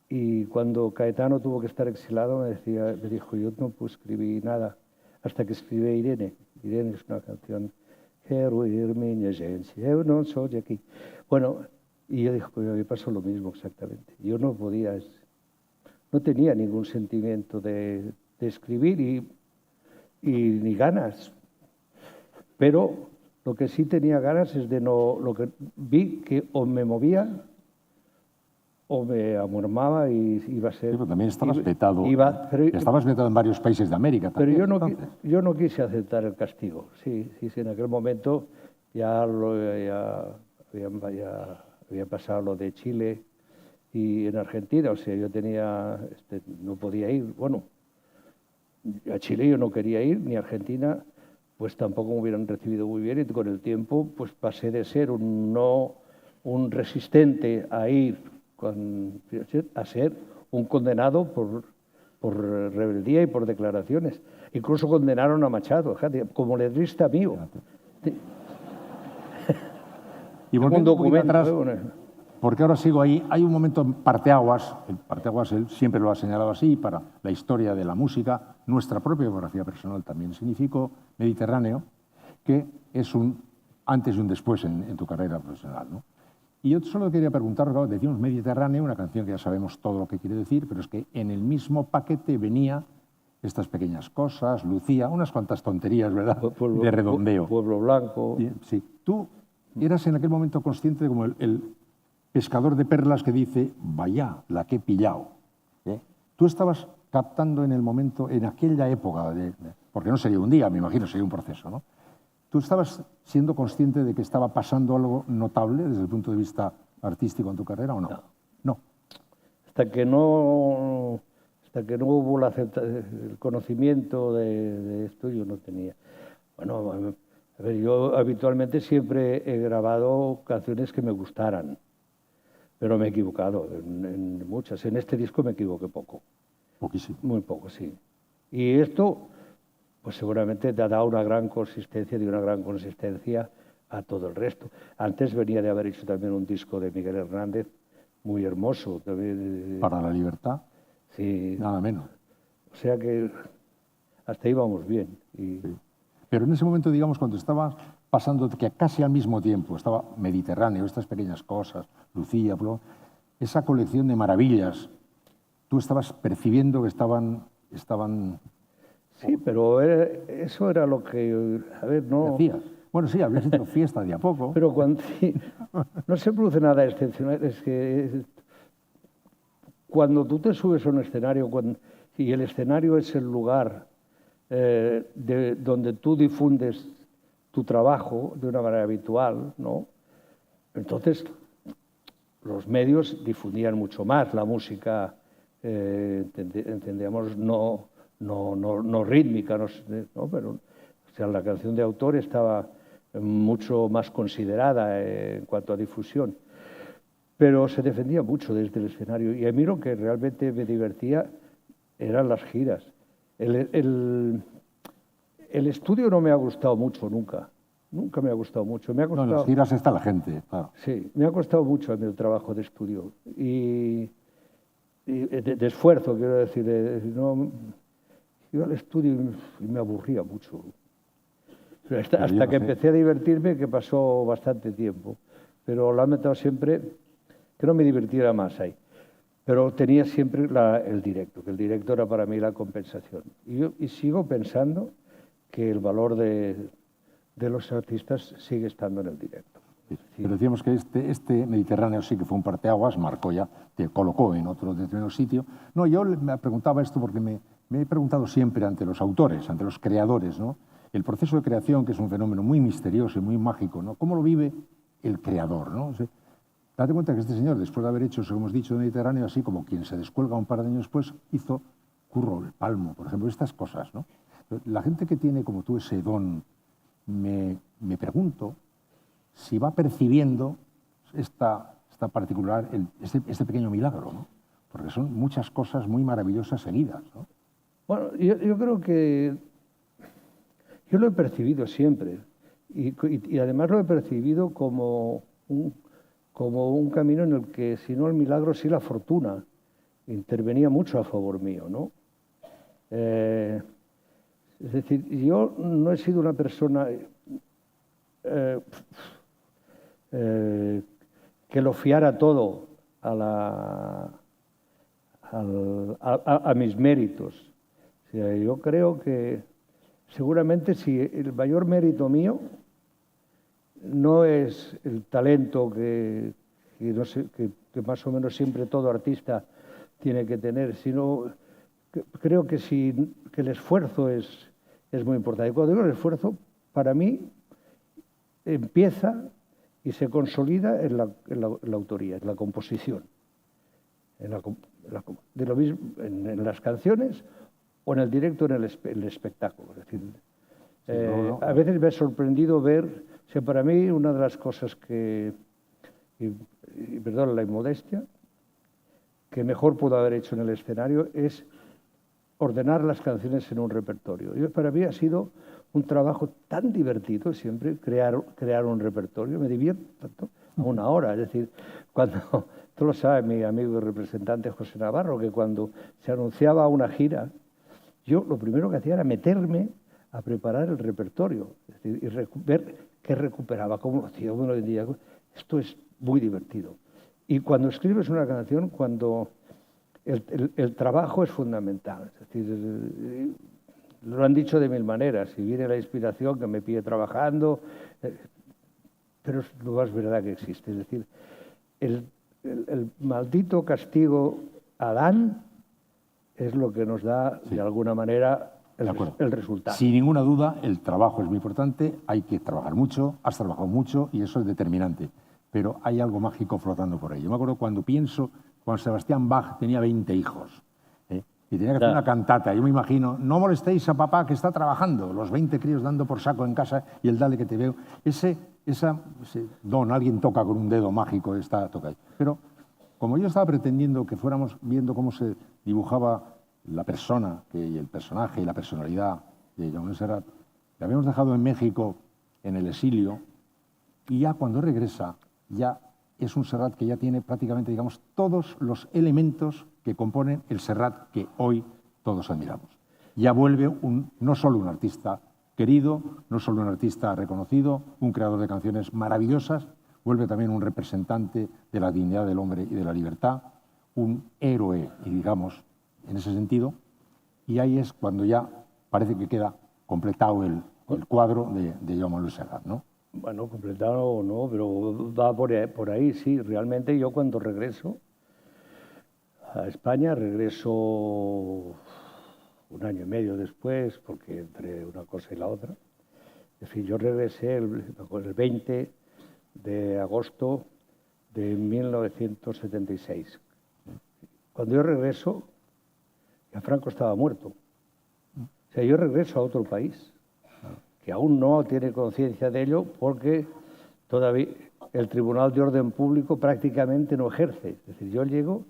y cuando Caetano tuvo que estar exilado me dijo, yo no puedo escribir nada hasta que escribí Irene. Irene es una canción, Heroir miña gente, yo no soy aquí. Bueno, y yo dije, pues a mí pasó lo mismo exactamente. Yo no podía, no tenía ningún sentimiento de escribir y ni ganas. Pero lo que sí tenía ganas es de no, lo que vi que o me movía o me amormaba y iba a ser... Sí, pero también estabas vetado. pero, estabas vetado en varios países de América también. Pero yo no quise aceptar el castigo. Sí, en aquel momento ya había pasado lo de Chile y en Argentina, o sea, yo no podía ir. Bueno, a Chile yo no quería ir, ni a Argentina, pues tampoco me hubieran recibido muy bien, y con el tiempo pues pasé de ser un resistente a ir a ser un condenado por rebeldía y por declaraciones. Incluso condenaron a Machado, como letrista mío. Y volviendo un poquito atrás, porque ahora sigo ahí, hay un momento parteaguas, el parteaguas él siempre lo ha señalado así, para la historia de la música, nuestra propia biografía personal también significó Mediterráneo, que es un antes y un después en tu carrera profesional, ¿no? Y yo solo quería preguntar, claro, decimos Mediterráneo, una canción que ya sabemos todo lo que quiere decir, pero es que en el mismo paquete venía Estas pequeñas cosas, Lucía, unas cuantas tonterías, ¿verdad?, de redondeo. Pueblo Blanco. Sí. Tú eras en aquel momento consciente de como el pescador de perlas que dice, vaya, la que he pillado. Tú estabas captando en el momento, en aquella época, porque no sería un día, me imagino, sería un proceso, ¿no? ¿Tú estabas siendo consciente de que estaba pasando algo notable desde el punto de vista artístico en tu carrera o no? No. Hasta que no hubo el conocimiento de esto, yo no tenía. Bueno, a ver, yo habitualmente siempre he grabado canciones que me gustaran, pero me he equivocado en muchas. En este disco me equivoqué poco. Poquísimo. Muy poco, sí. Y esto, pues seguramente te ha dado una gran consistencia a todo el resto. Antes venía de haber hecho también un disco de Miguel Hernández, muy hermoso. También, Para la libertad. Sí. Nada menos. O sea que hasta íbamos bien. Sí. Pero en ese momento, digamos, cuando estaba pasando, que casi al mismo tiempo estaba Mediterráneo, estas pequeñas cosas, Lucía, esa colección de maravillas, tú estabas percibiendo que estaban... Sí, pero eso era lo que... A ver, no... Decías. Bueno, sí, habías hecho fiesta de a poco. Pero cuando no se produce nada excepcional, es que cuando tú te subes a un escenario y el escenario es el lugar donde tú difundes tu trabajo de una manera habitual, ¿no? Entonces los medios difundían mucho más la música, entendíamos, no rítmica, ¿no? Pero o sea, la canción de autor estaba mucho más considerada en cuanto a difusión. Pero se defendía mucho desde el escenario. Y a mí lo que realmente me divertía eran las giras. El estudio no me ha gustado mucho nunca. Nunca me ha gustado mucho. Me ha costado, no, en las giras está la gente, claro. Sí, me ha costado mucho a mí el trabajo de estudio. Y de esfuerzo, quiero decir. No, iba al estudio y me aburría mucho. Hasta que empecé a divertirme, que pasó bastante tiempo. Pero lo he lamentado siempre que no me divirtiera más ahí. Pero tenía siempre el directo, que el directo era para mí la compensación. Y sigo pensando que el valor de los artistas sigue estando en el directo. Sí. Pero decíamos que este Mediterráneo sí que fue un parteaguas, marcó ya, te colocó en otro determinado sitio. No, yo me preguntaba esto porque me he preguntado siempre ante los autores, ante los creadores, ¿no? El proceso de creación, que es un fenómeno muy misterioso y muy mágico, ¿no? ¿Cómo lo vive el creador, ¿no? O sea, date cuenta que este señor, después de haber hecho, según hemos dicho, Mediterráneo, así como quien se descuelga un par de años después, hizo Curro, El Palmo, por ejemplo, estas cosas, ¿no? La gente que tiene como tú ese don, me pregunto si va percibiendo esta particular, este pequeño milagro, ¿no? Porque son muchas cosas muy maravillosas seguidas, ¿no? Bueno, yo creo que yo lo he percibido siempre y además lo he percibido como un camino en el que, si no el milagro, sí la fortuna intervenía mucho a favor mío, ¿no? Es decir, yo no he sido una persona que lo fiara todo a mis méritos. O sea, yo creo que seguramente si el mayor mérito mío no es el talento que no sé, que más o menos siempre todo artista tiene que tener, sino creo que el esfuerzo es muy importante. Y cuando digo el esfuerzo, para mí empieza y se consolida en la autoría, en la composición, de lo mismo en las canciones o en el directo, en el espectáculo. Es decir, a veces me ha sorprendido ver, para mí una de las cosas y perdón la inmodestia, que mejor puedo haber hecho en el escenario es ordenar las canciones en un repertorio. Para mí ha sido un trabajo tan divertido siempre crear un repertorio. Me divierto tanto a una hora. Es decir, cuando, tú lo sabes, mi amigo y representante José Navarro, que cuando se anunciaba una gira, yo lo primero que hacía era meterme a preparar el repertorio, es decir, y ver qué recuperaba, cómo lo hacía. Bueno, hoy en día esto es muy divertido. Y cuando escribes una canción, cuando el trabajo es fundamental. Es decir, lo han dicho de mil maneras. Si viene la inspiración, que me pide trabajando, pero es lo más verdad que existe. Es decir, el maldito castigo Adán es lo que nos da, de alguna manera, el resultado. Sin ninguna duda, el trabajo es muy importante, hay que trabajar mucho, has trabajado mucho y eso es determinante. Pero hay algo mágico flotando por ahí. Yo me acuerdo cuando Sebastián Bach tenía 20 hijos y tenía que hacer una cantata. Yo me imagino, no molestéis a papá que está trabajando, los 20 críos dando por saco en casa y el dale que te veo. Ese don, alguien toca con un dedo mágico, está tocado. Pero como yo estaba pretendiendo que fuéramos viendo cómo se dibujaba la persona, el personaje y la personalidad de Jaume Serrat, le habíamos dejado en México en el exilio y ya cuando regresa, ya es un Serrat que ya tiene prácticamente, digamos, todos los elementos que componen el Serrat que hoy todos admiramos. Ya vuelve no solo un artista querido, no solo un artista reconocido, un creador de canciones maravillosas, vuelve también un representante de la dignidad del hombre y de la libertad, un héroe, y digamos, en ese sentido, y ahí es cuando ya parece que queda completado el cuadro de Jaume Luis Serrat, ¿no? Bueno, completado o no, pero va por ahí, sí. Realmente yo cuando regreso a España, regreso un año y medio después, porque entre una cosa y la otra. Es decir, yo regresé el 20 de agosto de 1976. Cuando yo regreso, ya Franco estaba muerto. O sea, yo regreso a otro país que aún no tiene conciencia de ello porque todavía el Tribunal de Orden Público prácticamente no ejerce. Es decir, yo llego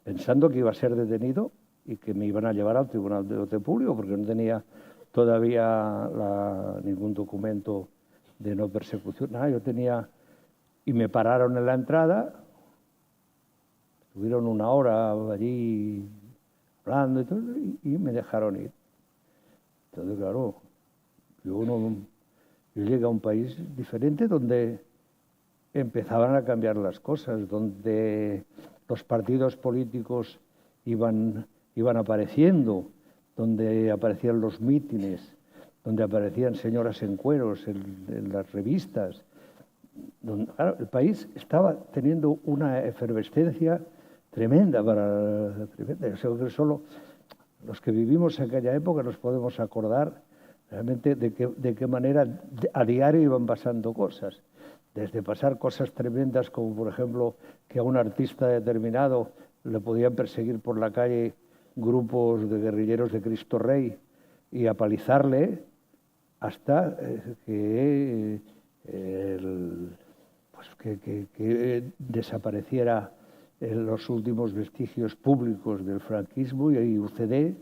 pensando que iba a ser detenido y que me iban a llevar al Tribunal de Orden Público porque no tenía todavía ningún documento de no persecución. Nada, yo tenía... Y me pararon en la entrada, estuvieron una hora allí hablando y todo, y me dejaron ir. Entonces, claro, yo llegué a un país diferente donde empezaban a cambiar las cosas, donde los partidos políticos iban apareciendo, donde aparecían los mítines, donde aparecían señoras en cueros en las revistas. Claro, el país estaba teniendo una efervescencia tremenda. O sea, que solo los que vivimos en aquella época nos podemos acordar realmente de qué manera a diario iban pasando cosas. Desde pasar cosas tremendas como, por ejemplo, que a un artista determinado le podían perseguir por la calle grupos de guerrilleros de Cristo Rey y apalizarle, hasta que desapareciera los últimos vestigios públicos del franquismo y UCD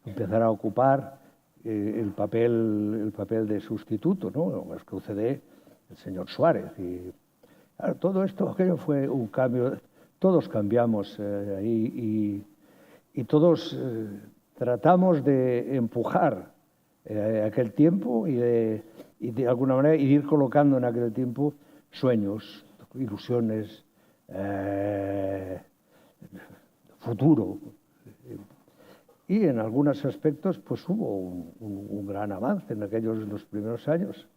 empezara a ocupar el papel de sustituto, ¿no? Es que UCD, el señor Suárez. Y claro, todo esto, aquello fue un cambio. Todos cambiamos ahí y todos tratamos de empujar aquel tiempo y de alguna manera ir colocando en aquel tiempo sueños, ilusiones, futuro. Y en algunos aspectos pues hubo un gran avance en los primeros años.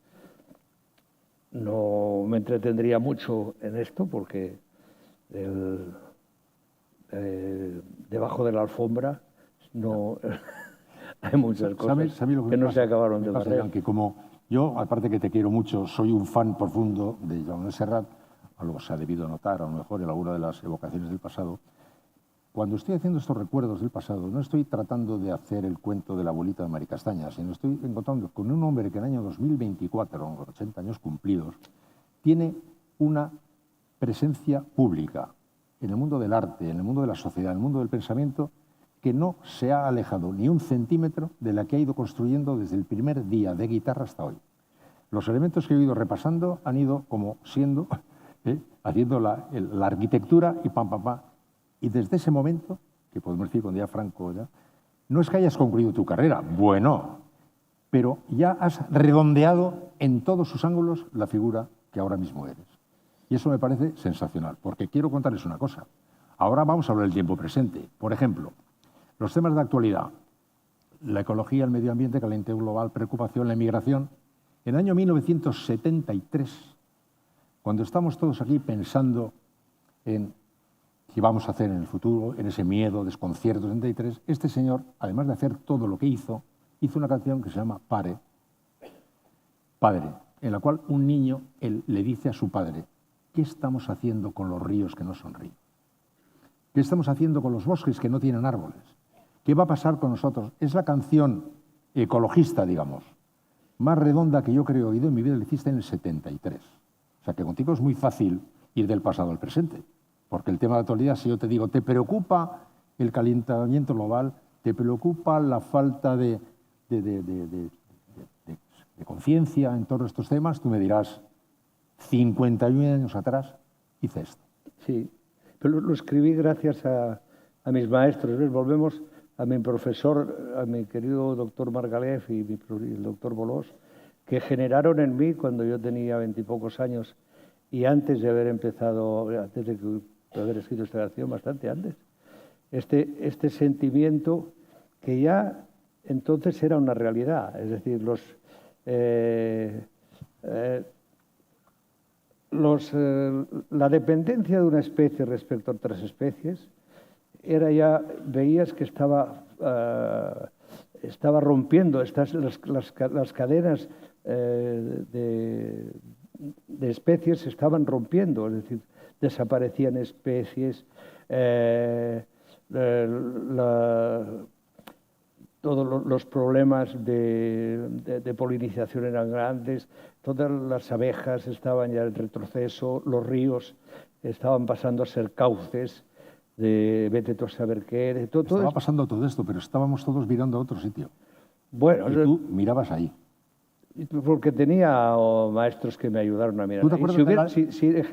No me entretendría mucho en esto porque debajo de la alfombra, no hay muchas cosas ¿Sabe lo que no pasa? se acabaron de Pasa, barrer. Jan, que como yo, aparte que te quiero mucho, soy un fan profundo de Jaume Serrat, algo se ha debido notar a lo mejor en alguna de las evocaciones del pasado. Cuando estoy haciendo estos recuerdos del pasado, no estoy tratando de hacer el cuento de la abuelita de Mari Castaña, sino estoy encontrando con un hombre que en el año 2024, con 80 años cumplidos, tiene una presencia pública en el mundo del arte, en el mundo de la sociedad, en el mundo del pensamiento, que no se ha alejado ni un centímetro de la que ha ido construyendo desde el primer día de guitarra hasta hoy. Los elementos que he ido repasando han ido como siendo, haciendo la arquitectura y pam, pam, pam. Y desde ese momento, que podemos decir con día franco ya, no es que hayas concluido tu carrera, bueno, pero ya has redondeado en todos sus ángulos la figura que ahora mismo eres. Y eso me parece sensacional, porque quiero contarles una cosa. Ahora vamos a hablar del tiempo presente. Por ejemplo, los temas de actualidad, la ecología, el medio ambiente, calentamiento global, preocupación, la inmigración. En el año 1973, cuando estamos todos aquí pensando en qué vamos a hacer en el futuro, en ese miedo, desconcierto, 73, este señor, además de hacer todo lo que hizo una canción que se llama Padre, en la cual un niño le dice a su padre, ¿qué estamos haciendo con los ríos que no son ríos? ¿Qué estamos haciendo con los bosques que no tienen árboles? ¿Qué va a pasar con nosotros? Es la canción ecologista, digamos, más redonda que yo creo he oído en mi vida, la hiciste en el 73. O sea que contigo es muy fácil ir del pasado al presente. Porque el tema de la actualidad, si yo te digo, ¿te preocupa el calentamiento global? ¿Te preocupa la falta de conciencia en todos estos temas? Tú me dirás, 51 años atrás hice esto. Sí, pero lo escribí gracias a mis maestros. ¿Ves? Volvemos a mi profesor, a mi querido doctor Margalef y el doctor Bolós, que generaron en mí cuando yo tenía 20 y pocos años y antes de haber empezado, antes de haber escrito esta canción, bastante antes, este sentimiento que ya entonces era una realidad. Es decir, la dependencia de una especie respecto a otras especies era ya, veías que estaba rompiendo las cadenas de especies, se estaban rompiendo, es decir, desaparecían especies, todos los problemas de polinización eran grandes, todas las abejas estaban ya en retroceso, los ríos estaban pasando a ser cauces de vete tú a saber qué. Estaba pasando todo esto, pero estábamos todos mirando a otro sitio. Bueno, y tú mirabas ahí. Porque tenía maestros que me ayudaron a mirar. ¿Tú te acuerdas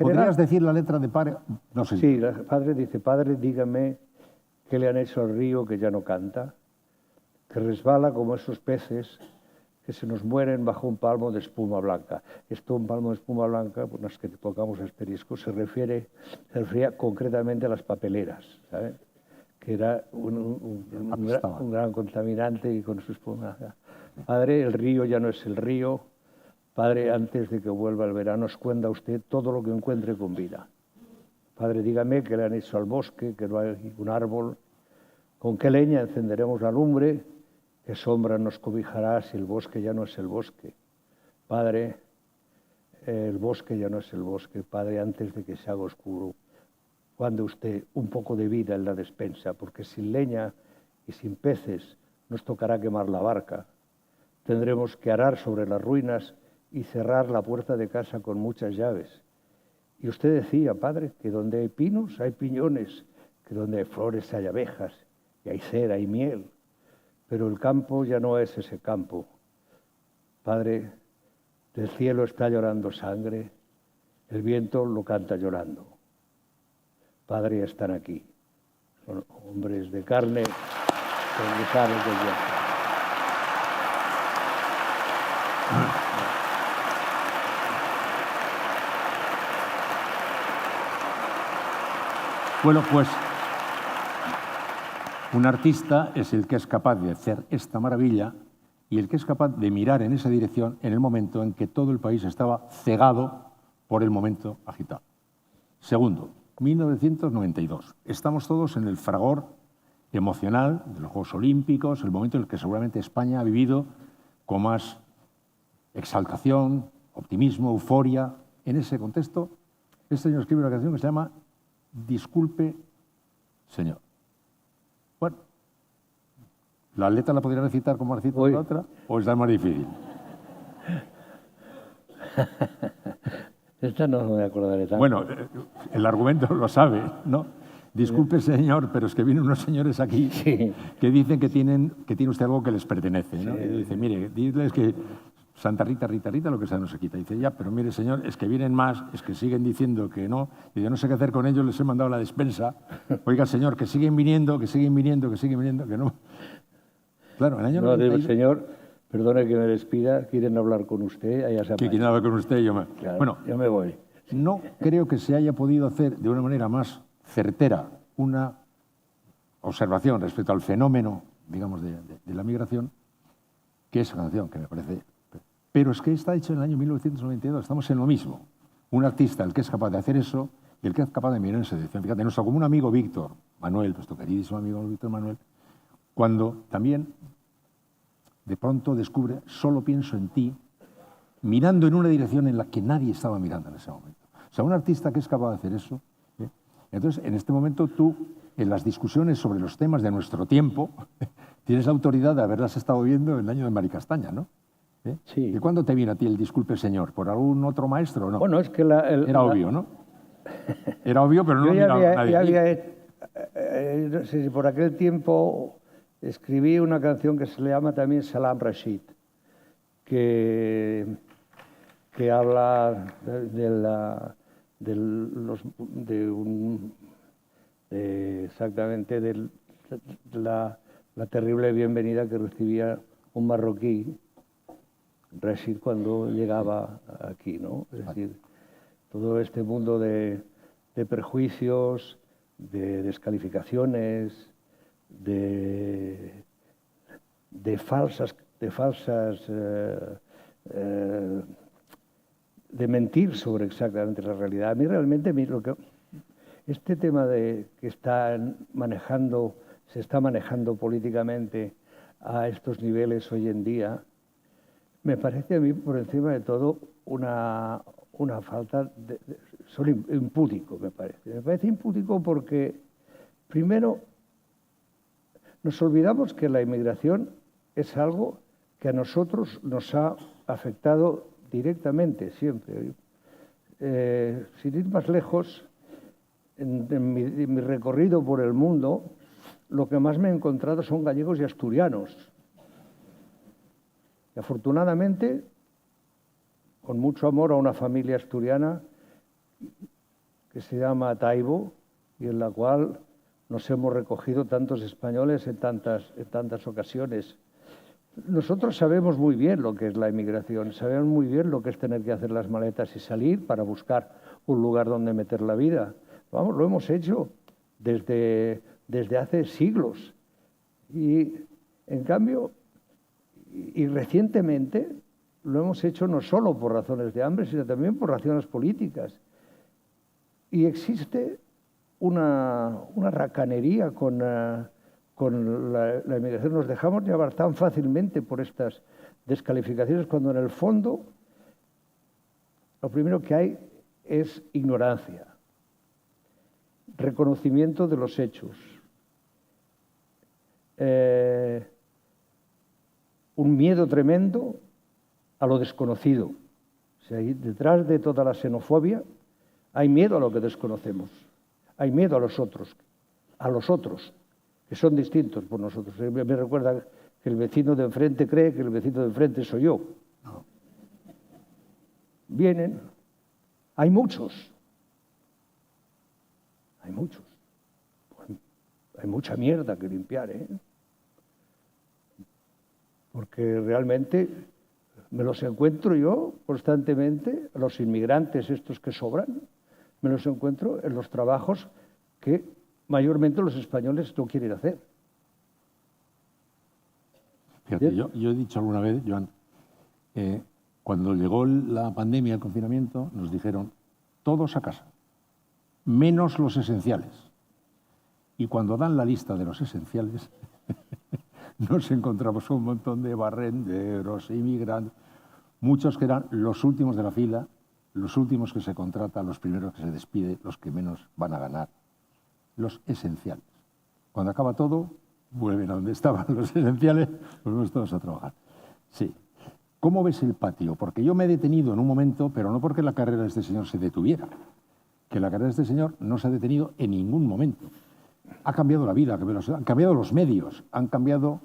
¿Podrías decir la letra de Padre? No sé. Sí, Padre dice, Padre, dígame qué le han hecho al río que ya no canta, que resbala como esos peces que se nos mueren bajo un palmo de espuma blanca. Esto, un palmo de espuma blanca, pues las que tocamos asterisco, se refería concretamente a las papeleras, ¿sabes? Que era un gran contaminante y con su espuma. Padre, el río ya no es el río. Padre, antes de que vuelva el verano, esconda usted todo lo que encuentre con vida. Padre, dígame qué le han hecho al bosque, que no hay un árbol. ¿Con qué leña encenderemos la lumbre? ¿Qué sombra nos cobijará si el bosque ya no es el bosque? Padre, el bosque ya no es el bosque. Padre, antes de que se haga oscuro, guarde usted un poco de vida en la despensa, porque sin leña y sin peces nos tocará quemar la barca. Tendremos que arar sobre las ruinas y cerrar la puerta de casa con muchas llaves. Y usted decía, Padre, que donde hay pinos hay piñones, que donde hay flores hay abejas, y hay cera y miel. Pero el campo ya no es ese campo. Padre, del cielo está llorando sangre, el viento lo canta llorando. Padre, están aquí. Son hombres de carne, con gusanos de hierro. Bueno, pues un artista es el que es capaz de hacer esta maravilla y el que es capaz de mirar en esa dirección en el momento en que todo el país estaba cegado por el momento agitado. Segundo, 1992. Estamos todos en el fragor emocional de los Juegos Olímpicos, el momento en el que seguramente España ha vivido con más exaltación, optimismo, euforia. En ese contexto, este señor escribe una canción que se llama Disculpe, señor. Bueno, ¿la letra la podría recitar como recita la otra o es la más difícil? Esta no me acordaré tanto. Bueno, el argumento lo sabe, ¿no? Disculpe, señor, pero es que vienen unos señores aquí que dicen que tiene usted algo que les pertenece, ¿no? Y dice, mire, diles que Santa Rita, Rita, Rita, lo que sea no se quita. Dice, ya, pero mire, señor, es que vienen más, es que siguen diciendo que no. Y yo no sé qué hacer con ellos, les he mandado la despensa. Oiga, señor, que siguen viniendo, que siguen viniendo, que siguen viniendo, que no. Claro, el año 92... Señor, perdone que me despida, quieren hablar con usted, allá se que quieren hablar con usted, Claro, bueno, yo me voy. No creo que se haya podido hacer de una manera más certera una observación respecto al fenómeno, digamos, de la migración, que esa canción, que me parece... Pero es que está hecho en el año 1992, estamos en lo mismo. Un artista, el que es capaz de hacer eso, y el que es capaz de mirar en esa dirección. Fíjate, nuestro común amigo Víctor Manuel, nuestro queridísimo amigo Víctor Manuel, cuando también de pronto descubre, solo pienso en ti, mirando en una dirección en la que nadie estaba mirando en ese momento. O sea, un artista que es capaz de hacer eso. Entonces, en este momento tú, en las discusiones sobre los temas de nuestro tiempo, tienes la autoridad de haberlas estado viendo en el año de Maricastaña, ¿no? Sí. ¿Y cuándo te vino a ti el disculpe, señor? ¿Por algún otro maestro o no? Bueno, es que Era obvio, ¿no? Era obvio, pero no lo miraba nadie. No sé si por aquel tiempo escribí una canción que se le llama también Salam Rashid, que habla exactamente de la terrible bienvenida que recibía un marroquí, Rashid, cuando llegaba aquí, ¿no? Es decir, todo este mundo de prejuicios, de descalificaciones, de mentir sobre exactamente la realidad. A mí realmente este tema de que se está manejando políticamente a estos niveles hoy en día, me parece a mí, por encima de todo, una falta son impúdico, me parece. Me parece impúdico porque, primero, nos olvidamos que la inmigración es algo que a nosotros nos ha afectado directamente, siempre. Sin ir más lejos, en mi recorrido por el mundo, lo que más me he encontrado son gallegos y asturianos. Y afortunadamente, con mucho amor a una familia asturiana que se llama Taibo y en la cual nos hemos recogido tantos españoles en tantas ocasiones. Nosotros sabemos muy bien lo que es la emigración, sabemos muy bien lo que es tener que hacer las maletas y salir para buscar un lugar donde meter la vida. Vamos, lo hemos hecho desde hace siglos. Y, en cambio, y recientemente lo hemos hecho no solo por razones de hambre, sino también por razones políticas. Y existe una racanería con la inmigración. Nos dejamos llevar tan fácilmente por estas descalificaciones cuando en el fondo lo primero que hay es ignorancia, reconocimiento de los hechos, un miedo tremendo a lo desconocido. O sea, detrás de toda la xenofobia hay miedo a lo que desconocemos, hay miedo a los otros, que son distintos por nosotros. Me recuerda que el vecino de enfrente cree que el vecino de enfrente soy yo. No. Vienen, hay muchos, hay mucha mierda que limpiar, porque realmente me los encuentro yo constantemente, los inmigrantes estos que sobran, me los encuentro en los trabajos que mayormente los españoles no quieren hacer. Fíjate, yo he dicho alguna vez, Joan, cuando llegó la pandemia, el confinamiento, nos dijeron, todos a casa. menos los esenciales. Y cuando dan la lista de los esenciales, nos encontramos un montón de barrenderos, inmigrantes, muchos que eran los últimos de la fila, los últimos que se contratan, los primeros que se despide, los que menos van a ganar, los esenciales. Cuando acaba todo, vuelven a donde estaban los esenciales, volvemos todos a trabajar. Sí. ¿Cómo ves el patio? Porque yo me he detenido en un momento, pero no porque la carrera de este señor se detuviera, que la carrera de este señor no se ha detenido en ningún momento. Ha cambiado la vida, han cambiado los medios, han cambiado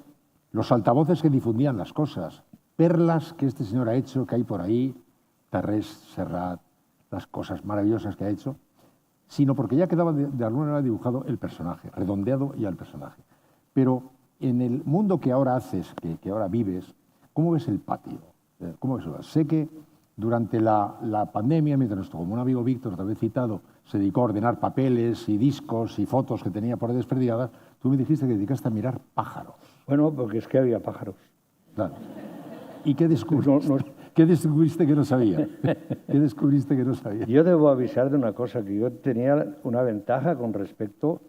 los altavoces que difundían las cosas, perlas que este señor ha hecho, que hay por ahí, Tarrés, Serrat, las cosas maravillosas que ha hecho, sino porque ya quedaba de alguna manera dibujado el personaje, redondeado ya el personaje. Pero en el mundo que ahora haces, que ahora vives, ¿cómo ves el patio? ¿Cómo ves? Sé que durante la pandemia, mientras como un amigo Víctor, te había citado, se dedicó a ordenar papeles y discos y fotos que tenía por ahí desperdigadas, tú me dijiste que dedicaste a mirar pájaros. Bueno, porque es que había pájaros. Claro. ¿Y qué descubriste? ¿Qué descubriste que no sabía? ¿Qué descubriste que no sabía? Yo debo avisar de una cosa, que yo tenía una ventaja con respecto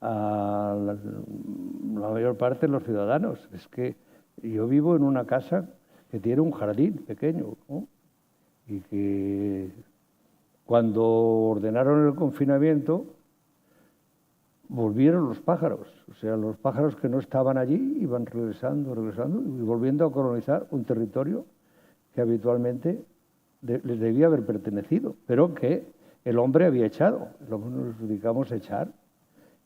a la mayor parte de los ciudadanos. Es que yo vivo en una casa que tiene un jardín pequeño, ¿no? Y que cuando ordenaron el confinamiento volvieron los pájaros. O sea, los pájaros que no estaban allí iban regresando y volviendo a colonizar un territorio que habitualmente les debía haber pertenecido, pero que el hombre había echado. Nos dedicamos a echar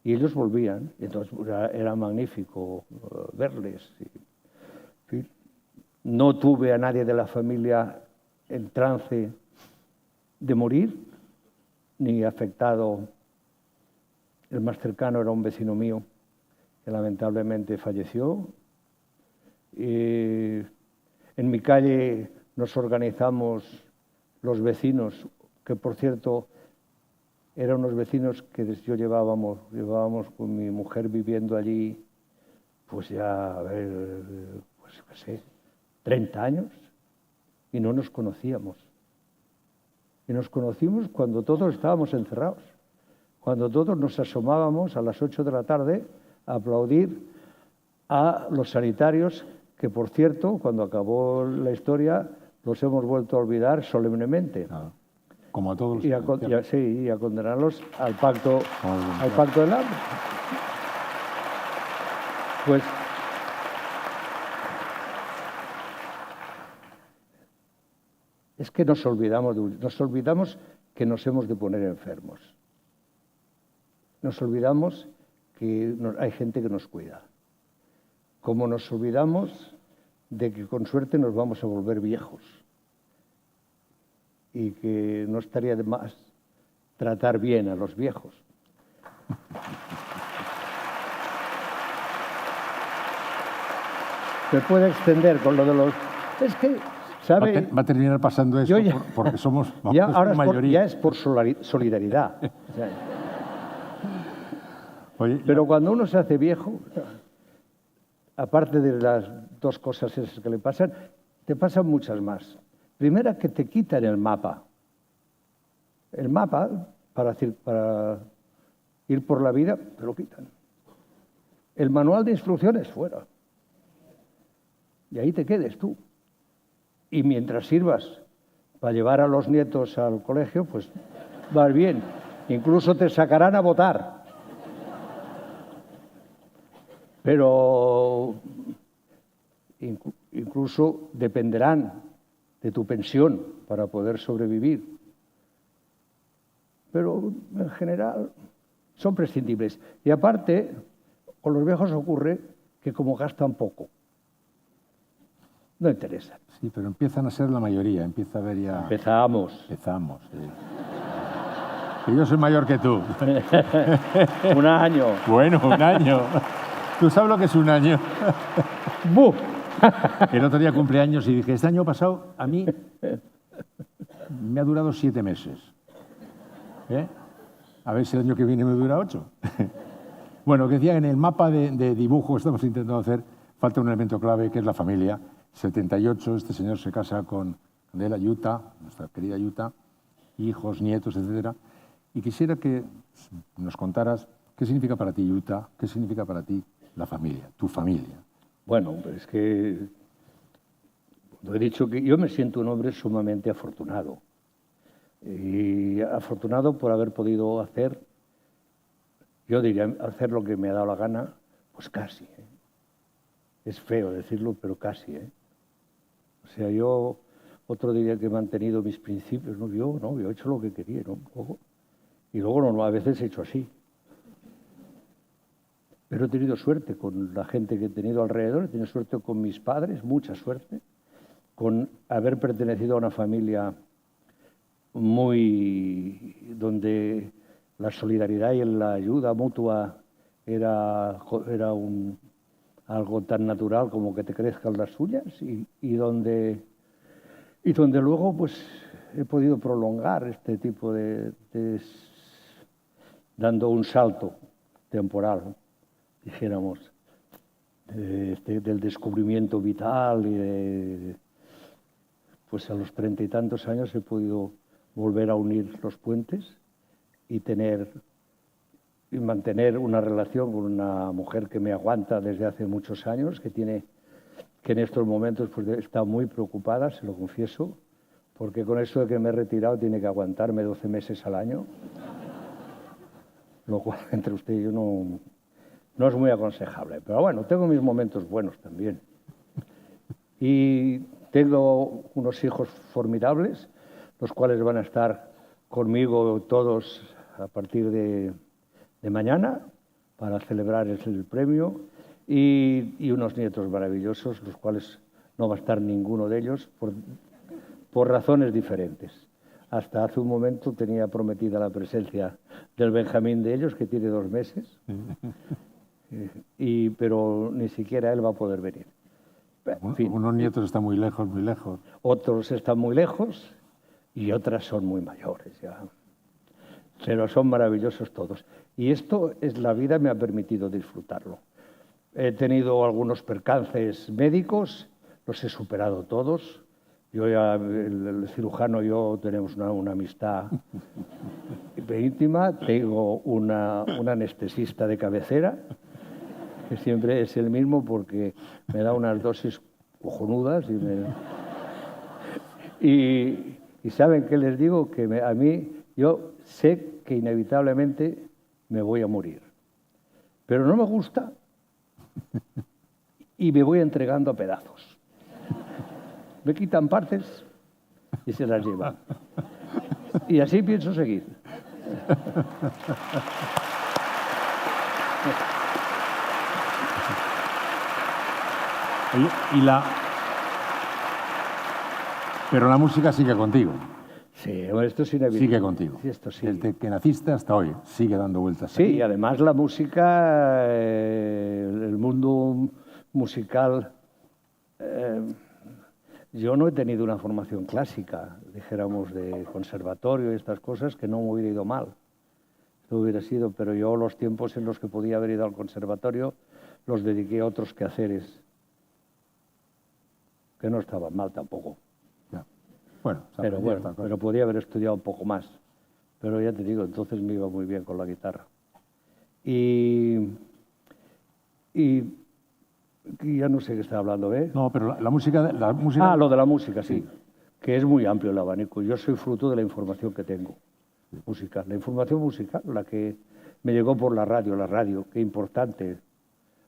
y ellos volvían. Entonces era magnífico verles. En fin, no tuve a nadie de la familia en trance de morir, ni afectado. El más cercano era un vecino mío que lamentablemente falleció. En mi calle nos organizamos los vecinos, que por cierto eran unos vecinos que yo llevábamos con mi mujer viviendo allí, pues ya, a ver, pues qué sé, 30 años, y no nos conocíamos. Y nos conocimos cuando todos estábamos encerrados, cuando todos nos asomábamos a las 8 de la tarde a aplaudir a los sanitarios, que por cierto, cuando acabó la historia, los hemos vuelto a olvidar solemnemente. Claro. Como a todos. Y a condenarlos al pacto del hambre. Pues es que nos olvidamos que nos hemos de poner enfermos. Nos olvidamos que hay gente que nos cuida. Como nos olvidamos de que con suerte nos vamos a volver viejos y que no estaría de más tratar bien a los viejos. Se puede extender con lo de los... Es que, ¿sabe? Va a terminar pasando eso porque somos ahora mayoría. Ya es por solidaridad. O sea, oye, pero cuando uno se hace viejo, aparte de las dos cosas esas que le pasan, te pasan muchas más. Primera, que te quitan el mapa. El mapa, para ir por la vida, te lo quitan. El manual de instrucciones, fuera. Y ahí te quedes tú. Y mientras sirvas para llevar a los nietos al colegio, pues vas bien. Incluso te sacarán a votar. Pero incluso dependerán de tu pensión para poder sobrevivir. Pero en general son prescindibles. Y aparte, con los viejos ocurre que como gastan poco, no interesa. Sí, pero empiezan a ser la mayoría, empieza a haber ya... Empezamos, sí. Que yo soy mayor que tú. Un año. Bueno, un año. ¿Tú sabes lo que es un año? ¡Buf! El otro día cumpleaños y dije, este año pasado a mí me ha durado 7 meses. A ver si el año que viene me dura 8. Bueno, que decía, en el mapa de dibujo que estamos intentando hacer, falta un elemento clave que es la familia. 78, este señor se casa con Adela Yuta, nuestra querida Yuta, hijos, nietos, etc. Y quisiera que nos contaras qué significa para ti Utah, qué significa para ti la familia, tu familia. Bueno, pues es que he dicho que yo me siento un hombre sumamente afortunado. Y afortunado por haber podido hacer, yo diría, hacer lo que me ha dado la gana, pues casi. Es feo decirlo, pero casi. O sea, yo, otro diría que he mantenido mis principios, ¿no? Yo he hecho lo que quería, ¿no? Y luego no, a veces he hecho así. Pero he tenido suerte con la gente que he tenido alrededor, he tenido suerte con mis padres, mucha suerte, con haber pertenecido a una familia donde la solidaridad y la ayuda mutua era algo tan natural como que te crezcan las uñas y donde luego pues he podido prolongar este tipo dando un salto temporal, dijéramos, del descubrimiento vital pues a los 30 y tantos años he podido volver a unir los puentes y mantener una relación con una mujer que me aguanta desde hace muchos años, que en estos momentos pues, está muy preocupada, se lo confieso, porque con eso de que me he retirado tiene que aguantarme 12 meses al año, lo cual entre usted y yo no es muy aconsejable. Pero bueno, tengo mis momentos buenos también. Y tengo unos hijos formidables, los cuales van a estar conmigo todos a partir de mañana para celebrar el premio y unos nietos maravillosos, los cuales no va a estar ninguno de ellos por razones diferentes. Hasta hace un momento tenía prometida la presencia del Benjamín de ellos, que tiene 2 meses, pero ni siquiera él va a poder venir. En fin, unos nietos están muy lejos, muy lejos. Otros están muy lejos y otras son muy mayores ya. Pero son maravillosos todos. Y esto es la vida, me ha permitido disfrutarlo. He tenido algunos percances médicos, los he superado todos. Yo ya, el cirujano y yo tenemos una amistad íntima. Tengo un anestesista de cabecera, que siempre es el mismo porque me da unas dosis cojonudas. Y ¿saben qué les digo? Que a mí, yo sé que inevitablemente me voy a morir. Pero no me gusta y me voy entregando a pedazos. Me quitan partes y se las llevan. Y así pienso seguir. Oye, pero la música sigue contigo. Sí, esto es inevitable. Sigue contigo. Sí, esto sí. Desde que naciste hasta hoy, sigue dando vueltas. Sí, y además la música, el mundo musical, yo no he tenido una formación clásica, dijéramos, de conservatorio y estas cosas, que no me hubiera ido mal. No hubiera sido, pero yo los tiempos en los que podía haber ido al conservatorio los dediqué a otros quehaceres, que no estaban mal tampoco. Bueno, pero podía haber estudiado un poco más. Pero ya te digo, entonces me iba muy bien con la guitarra. Y ya no sé qué estaba hablando, ¿eh? No, pero la música... Ah, lo de la música, sí. Que es muy amplio el abanico. Yo soy fruto de la información que tengo musical. La información musical, la que me llegó por la radio, qué importante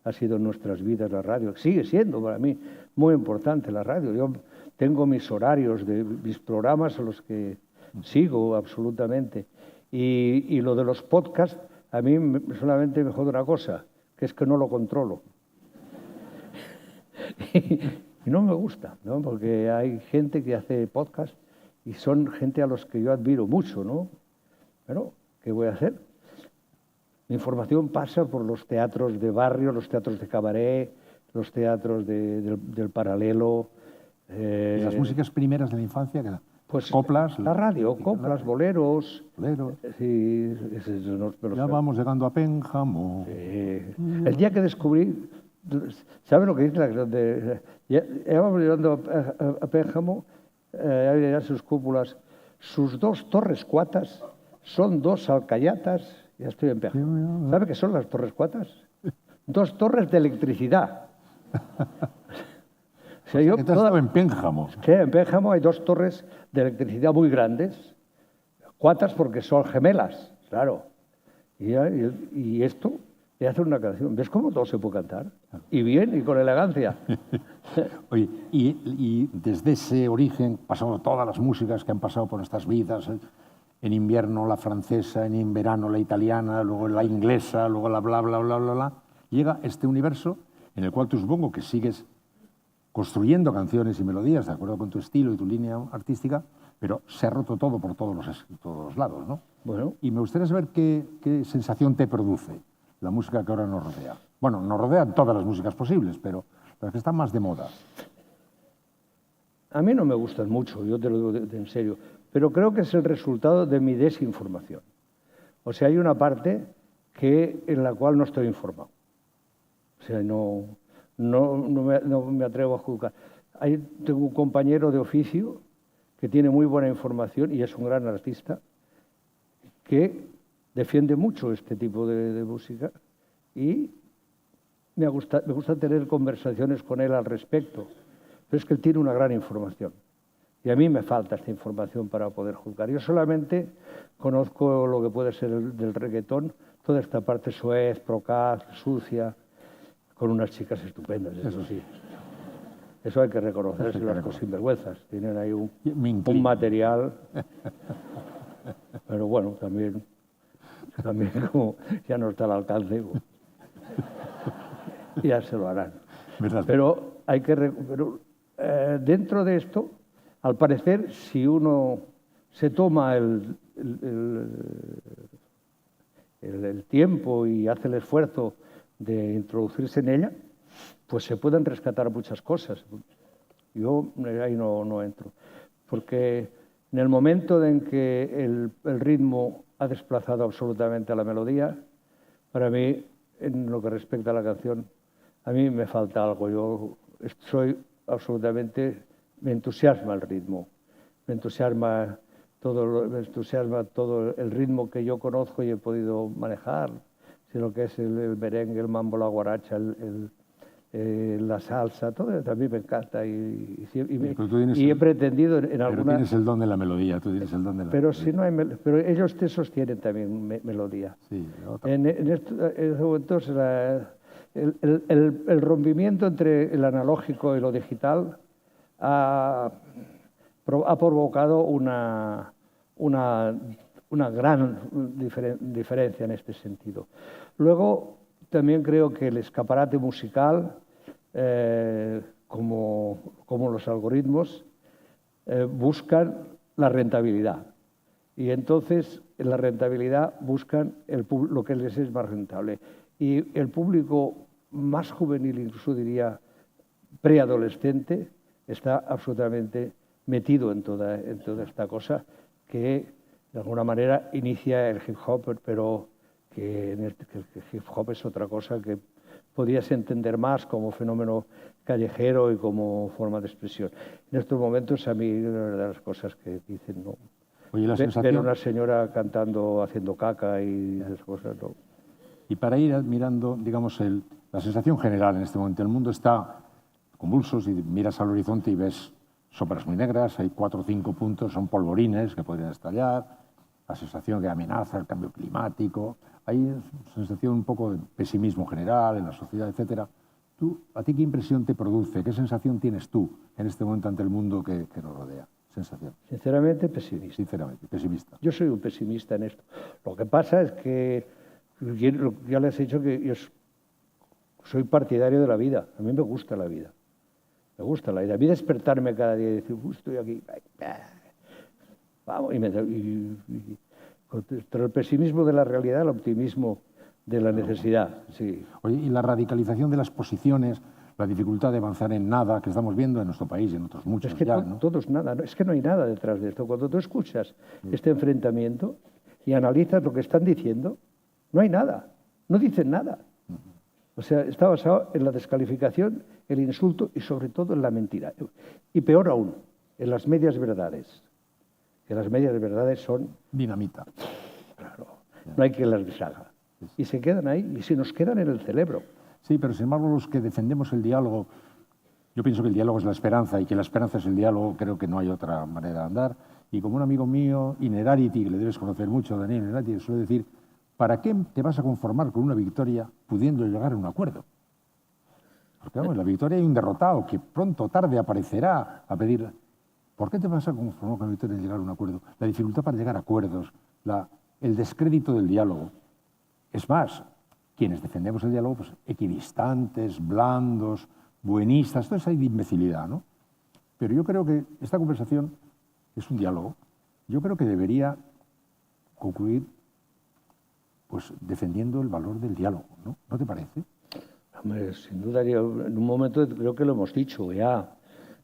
ha sido en nuestras vidas la radio. Sigue siendo para mí muy importante la radio. Yo tengo mis horarios de mis programas a los que sigo absolutamente. Y lo de los podcasts, a mí solamente me jode una cosa, que es que no lo controlo. Y no me gusta, ¿no? Porque hay gente que hace podcast y son gente a los que yo admiro mucho, ¿no? Pero, ¿qué voy a hacer? La información pasa por los teatros de barrio, los teatros de cabaret, los teatros del paralelo. ¿Y las músicas primeras de la infancia? Pues coplas. La radio, coplas, boleros. Sí, ya vamos llegando a Pénjamo. El día que descubrí, ¿saben lo que dice la canción? Ya vamos llegando a Pénjamo, hay sus cúpulas, sus 2 torres cuatas son 2 alcayatas, ya estoy en Pénjamo. ¿Sabe qué son las torres cuatas? 2 torres de electricidad. O sea, en Pénjamo. Sí, en Pénjamo hay 2 torres de electricidad muy grandes, cuatas porque son gemelas, claro. Y esto le hace una canción. ¿Ves cómo todo se puede cantar? Y bien, y con elegancia. Oye, y desde ese origen, pasando todas las músicas que han pasado por nuestras vidas, en invierno la francesa, en verano la italiana, luego la inglesa, luego la bla, bla, bla, bla, bla, llega este universo en el cual tú supongo que sigues construyendo canciones y melodías de acuerdo con tu estilo y tu línea artística, pero se ha roto todo por todos los lados, ¿no? Bueno. Y me gustaría saber qué sensación te produce la música que ahora nos rodea. Bueno, nos rodean todas las músicas posibles, pero las que están más de moda. A mí no me gustan mucho, yo te lo digo en serio, pero creo que es el resultado de mi desinformación. O sea, hay una parte en la cual no estoy informado. O sea, no me atrevo a juzgar. Tengo un compañero de oficio que tiene muy buena información y es un gran artista que defiende mucho este tipo de música y me gusta tener conversaciones con él al respecto. Pero es que él tiene una gran información y a mí me falta esta información para poder juzgar. Yo solamente conozco lo que puede ser del reggaetón, toda esta parte soez, procaz, sucia, con unas chicas estupendas, eso sí. Eso hay que reconocerse, las sinvergüenzas. Tienen ahí un material. Pero bueno, también como ya no está al alcance, ya se lo harán. Pero dentro de esto, al parecer, si uno se toma el tiempo y hace el esfuerzo de introducirse en ella, pues se pueden rescatar muchas cosas. Yo ahí no entro, porque en el momento en que el ritmo ha desplazado absolutamente a la melodía, para mí, en lo que respecta a la canción, a mí me falta algo. Yo me entusiasma el ritmo, me entusiasma todo el ritmo que yo conozco y he podido manejar, si lo que es el merengue, el mambo, la guaracha, la salsa, todo también me encanta y he pretendido en alguna... Pero tienes el don de la melodía, tú tienes el don de la melodía. Si no hay pero ellos te sostienen también melodía. Sí, en estos momentos el rompimiento entre el analógico y lo digital ha provocado una gran diferencia en este sentido. Luego, también creo que el escaparate musical, como los algoritmos, buscan la rentabilidad. Y entonces, en la rentabilidad buscan lo que les es más rentable. Y el público más juvenil, incluso diría preadolescente, está absolutamente metido en toda esta cosa que, de alguna manera, inicia el hip hop, pero que el hip hop es otra cosa que podrías entender más como fenómeno callejero y como forma de expresión. En estos momentos, a mí, una de las cosas que dicen, no. Oye, la sensación... Ver a una señora cantando, haciendo caca y esas cosas, no. Y para ir admirando, digamos, la sensación general en este momento, el mundo está convulsos y miras al horizonte y ves sombras muy negras, hay 4 o 5 puntos, son polvorines que podrían estallar, la sensación de amenaza, el cambio climático, hay sensación un poco de pesimismo general en la sociedad, etcétera. ¿A ti qué impresión te produce? ¿Qué sensación tienes tú en este momento ante el mundo que nos rodea? Sensación. Sinceramente, pesimista. Sinceramente, pesimista. Yo soy un pesimista en esto. Lo que pasa es que ya les he dicho que yo soy partidario de la vida. A mí me gusta la vida. Me gusta la vida. A mí despertarme cada día y decir, estoy aquí. Vamos, entre el pesimismo de la realidad, el optimismo de la necesidad. Sí. Oye, y la radicalización de las posiciones, la dificultad de avanzar en nada que estamos viendo en nuestro país y en otros muchos. Es que todo es nada. Es que no hay nada detrás de esto. Cuando tú escuchas este enfrentamiento y analizas lo que están diciendo, no hay nada. No dicen nada. O sea, está basado en la descalificación, el insulto y sobre todo en la mentira. Y peor aún, en las medias verdades. Que las medias verdades son... dinamita. Claro, no hay quien las deshaga. Y se quedan ahí, y se nos quedan en el cerebro. Sí, pero sin embargo los que defendemos el diálogo, yo pienso que el diálogo es la esperanza y que la esperanza es el diálogo, creo que no hay otra manera de andar. Y como un amigo mío, Inerarity, que le debes conocer mucho, Daniel Inerarity, suele decir, ¿para qué te vas a conformar con una victoria pudiendo llegar a un acuerdo? Porque vamos, en la victoria hay un derrotado que pronto o tarde aparecerá a pedir. ¿Por qué te vas a conformar con la victoria y llegar a un acuerdo? La dificultad para llegar a acuerdos, el descrédito del diálogo. Es más, quienes defendemos el diálogo, pues equidistantes, blandos, buenistas, todo eso hay de imbecilidad, ¿no? Pero yo creo que esta conversación es un diálogo. Yo creo que debería concluir pues defendiendo el valor del diálogo, ¿no? ¿No te parece? Hombre, sin duda, yo en un momento creo que lo hemos dicho ya,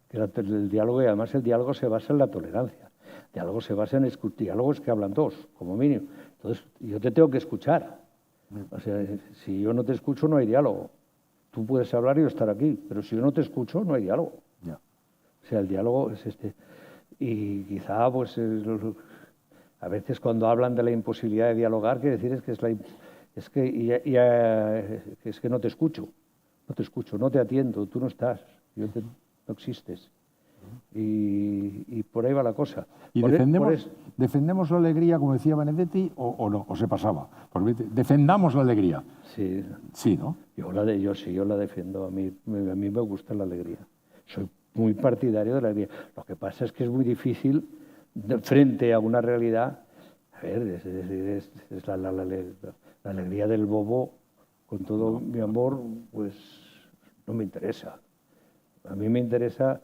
que el diálogo, y además el diálogo se basa en la tolerancia. El diálogo se basa en escuchar. Diálogos que hablan dos, como mínimo. Entonces, yo te tengo que escuchar. O sea, si yo no te escucho, no hay diálogo. Tú puedes hablar y yo estar aquí, pero si yo no te escucho, no hay diálogo. Ya. O sea, el diálogo es este. Y quizá, pues, a veces cuando hablan de la imposibilidad de dialogar, quiere decir es que no te escucho, no te atiendo, tú no estás, no existes. Y por ahí va la cosa. ¿Y defendemos la alegría, como decía Benedetti, o no? ¿O se pasaba? Porque defendamos la alegría. Sí. Sí, ¿no? Yo la defiendo. A mí me gusta la alegría. Soy muy partidario de la alegría. Lo que pasa es que es muy difícil, frente a una realidad, a ver, es la alegría del bobo, con todo mi amor, pues no me interesa. A mí me interesa,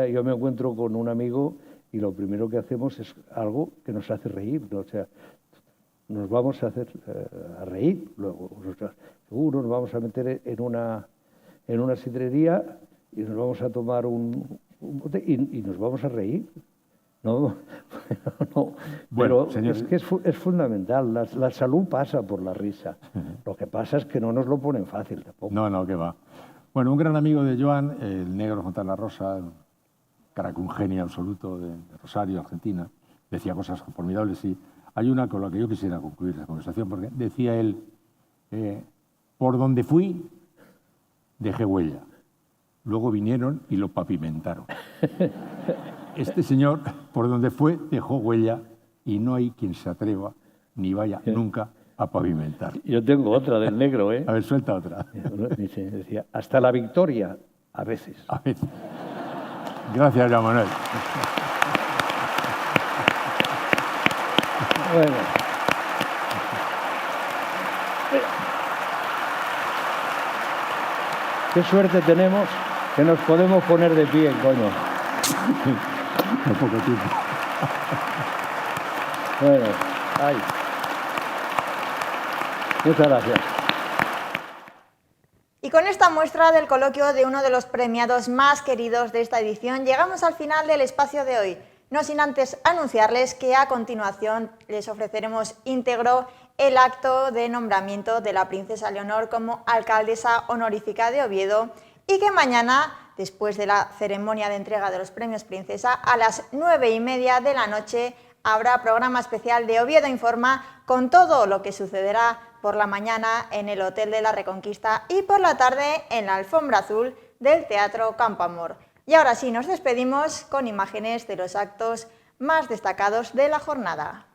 yo me encuentro con un amigo y lo primero que hacemos es algo que nos hace reír, ¿no? O sea, nos vamos a hacer a reír, luego seguro nos vamos a meter en una sidrería y nos vamos a tomar un bote y nos vamos a reír. No, bueno, pero señor, es que es fundamental. La salud pasa por la risa. Lo que pasa es que no nos lo ponen fácil tampoco. No, que va. Bueno, un gran amigo de Joan, el negro Fontana Rosa, un genio absoluto de Rosario, Argentina, decía cosas formidables y hay una con la que yo quisiera concluir la conversación, porque decía él, por donde fui, dejé huella. Luego vinieron y lo pavimentaron. Este señor, por donde fue, dejó huella y no hay quien se atreva ni vaya nunca a pavimentar. Yo tengo otra del negro, ¿eh? A ver, suelta otra. Decía, hasta la victoria, a veces. A veces. Gracias, Joan Manuel. Bueno. Qué suerte tenemos que nos podemos poner de pie, coño. Un poco tiempo. Bueno, ay. Muchas gracias. Y con esta muestra del coloquio de uno de los premiados más queridos de esta edición, llegamos al final del espacio de hoy. No sin antes anunciarles que a continuación les ofreceremos íntegro el acto de nombramiento de la princesa Leonor como alcaldesa honorífica de Oviedo y que mañana, después de la ceremonia de entrega de los premios Princesa, a las 9:30 de la noche habrá programa especial de Oviedo Informa con todo lo que sucederá por la mañana en el Hotel de la Reconquista y por la tarde en la Alfombra Azul del Teatro Campo Amor. Y ahora sí, nos despedimos con imágenes de los actos más destacados de la jornada.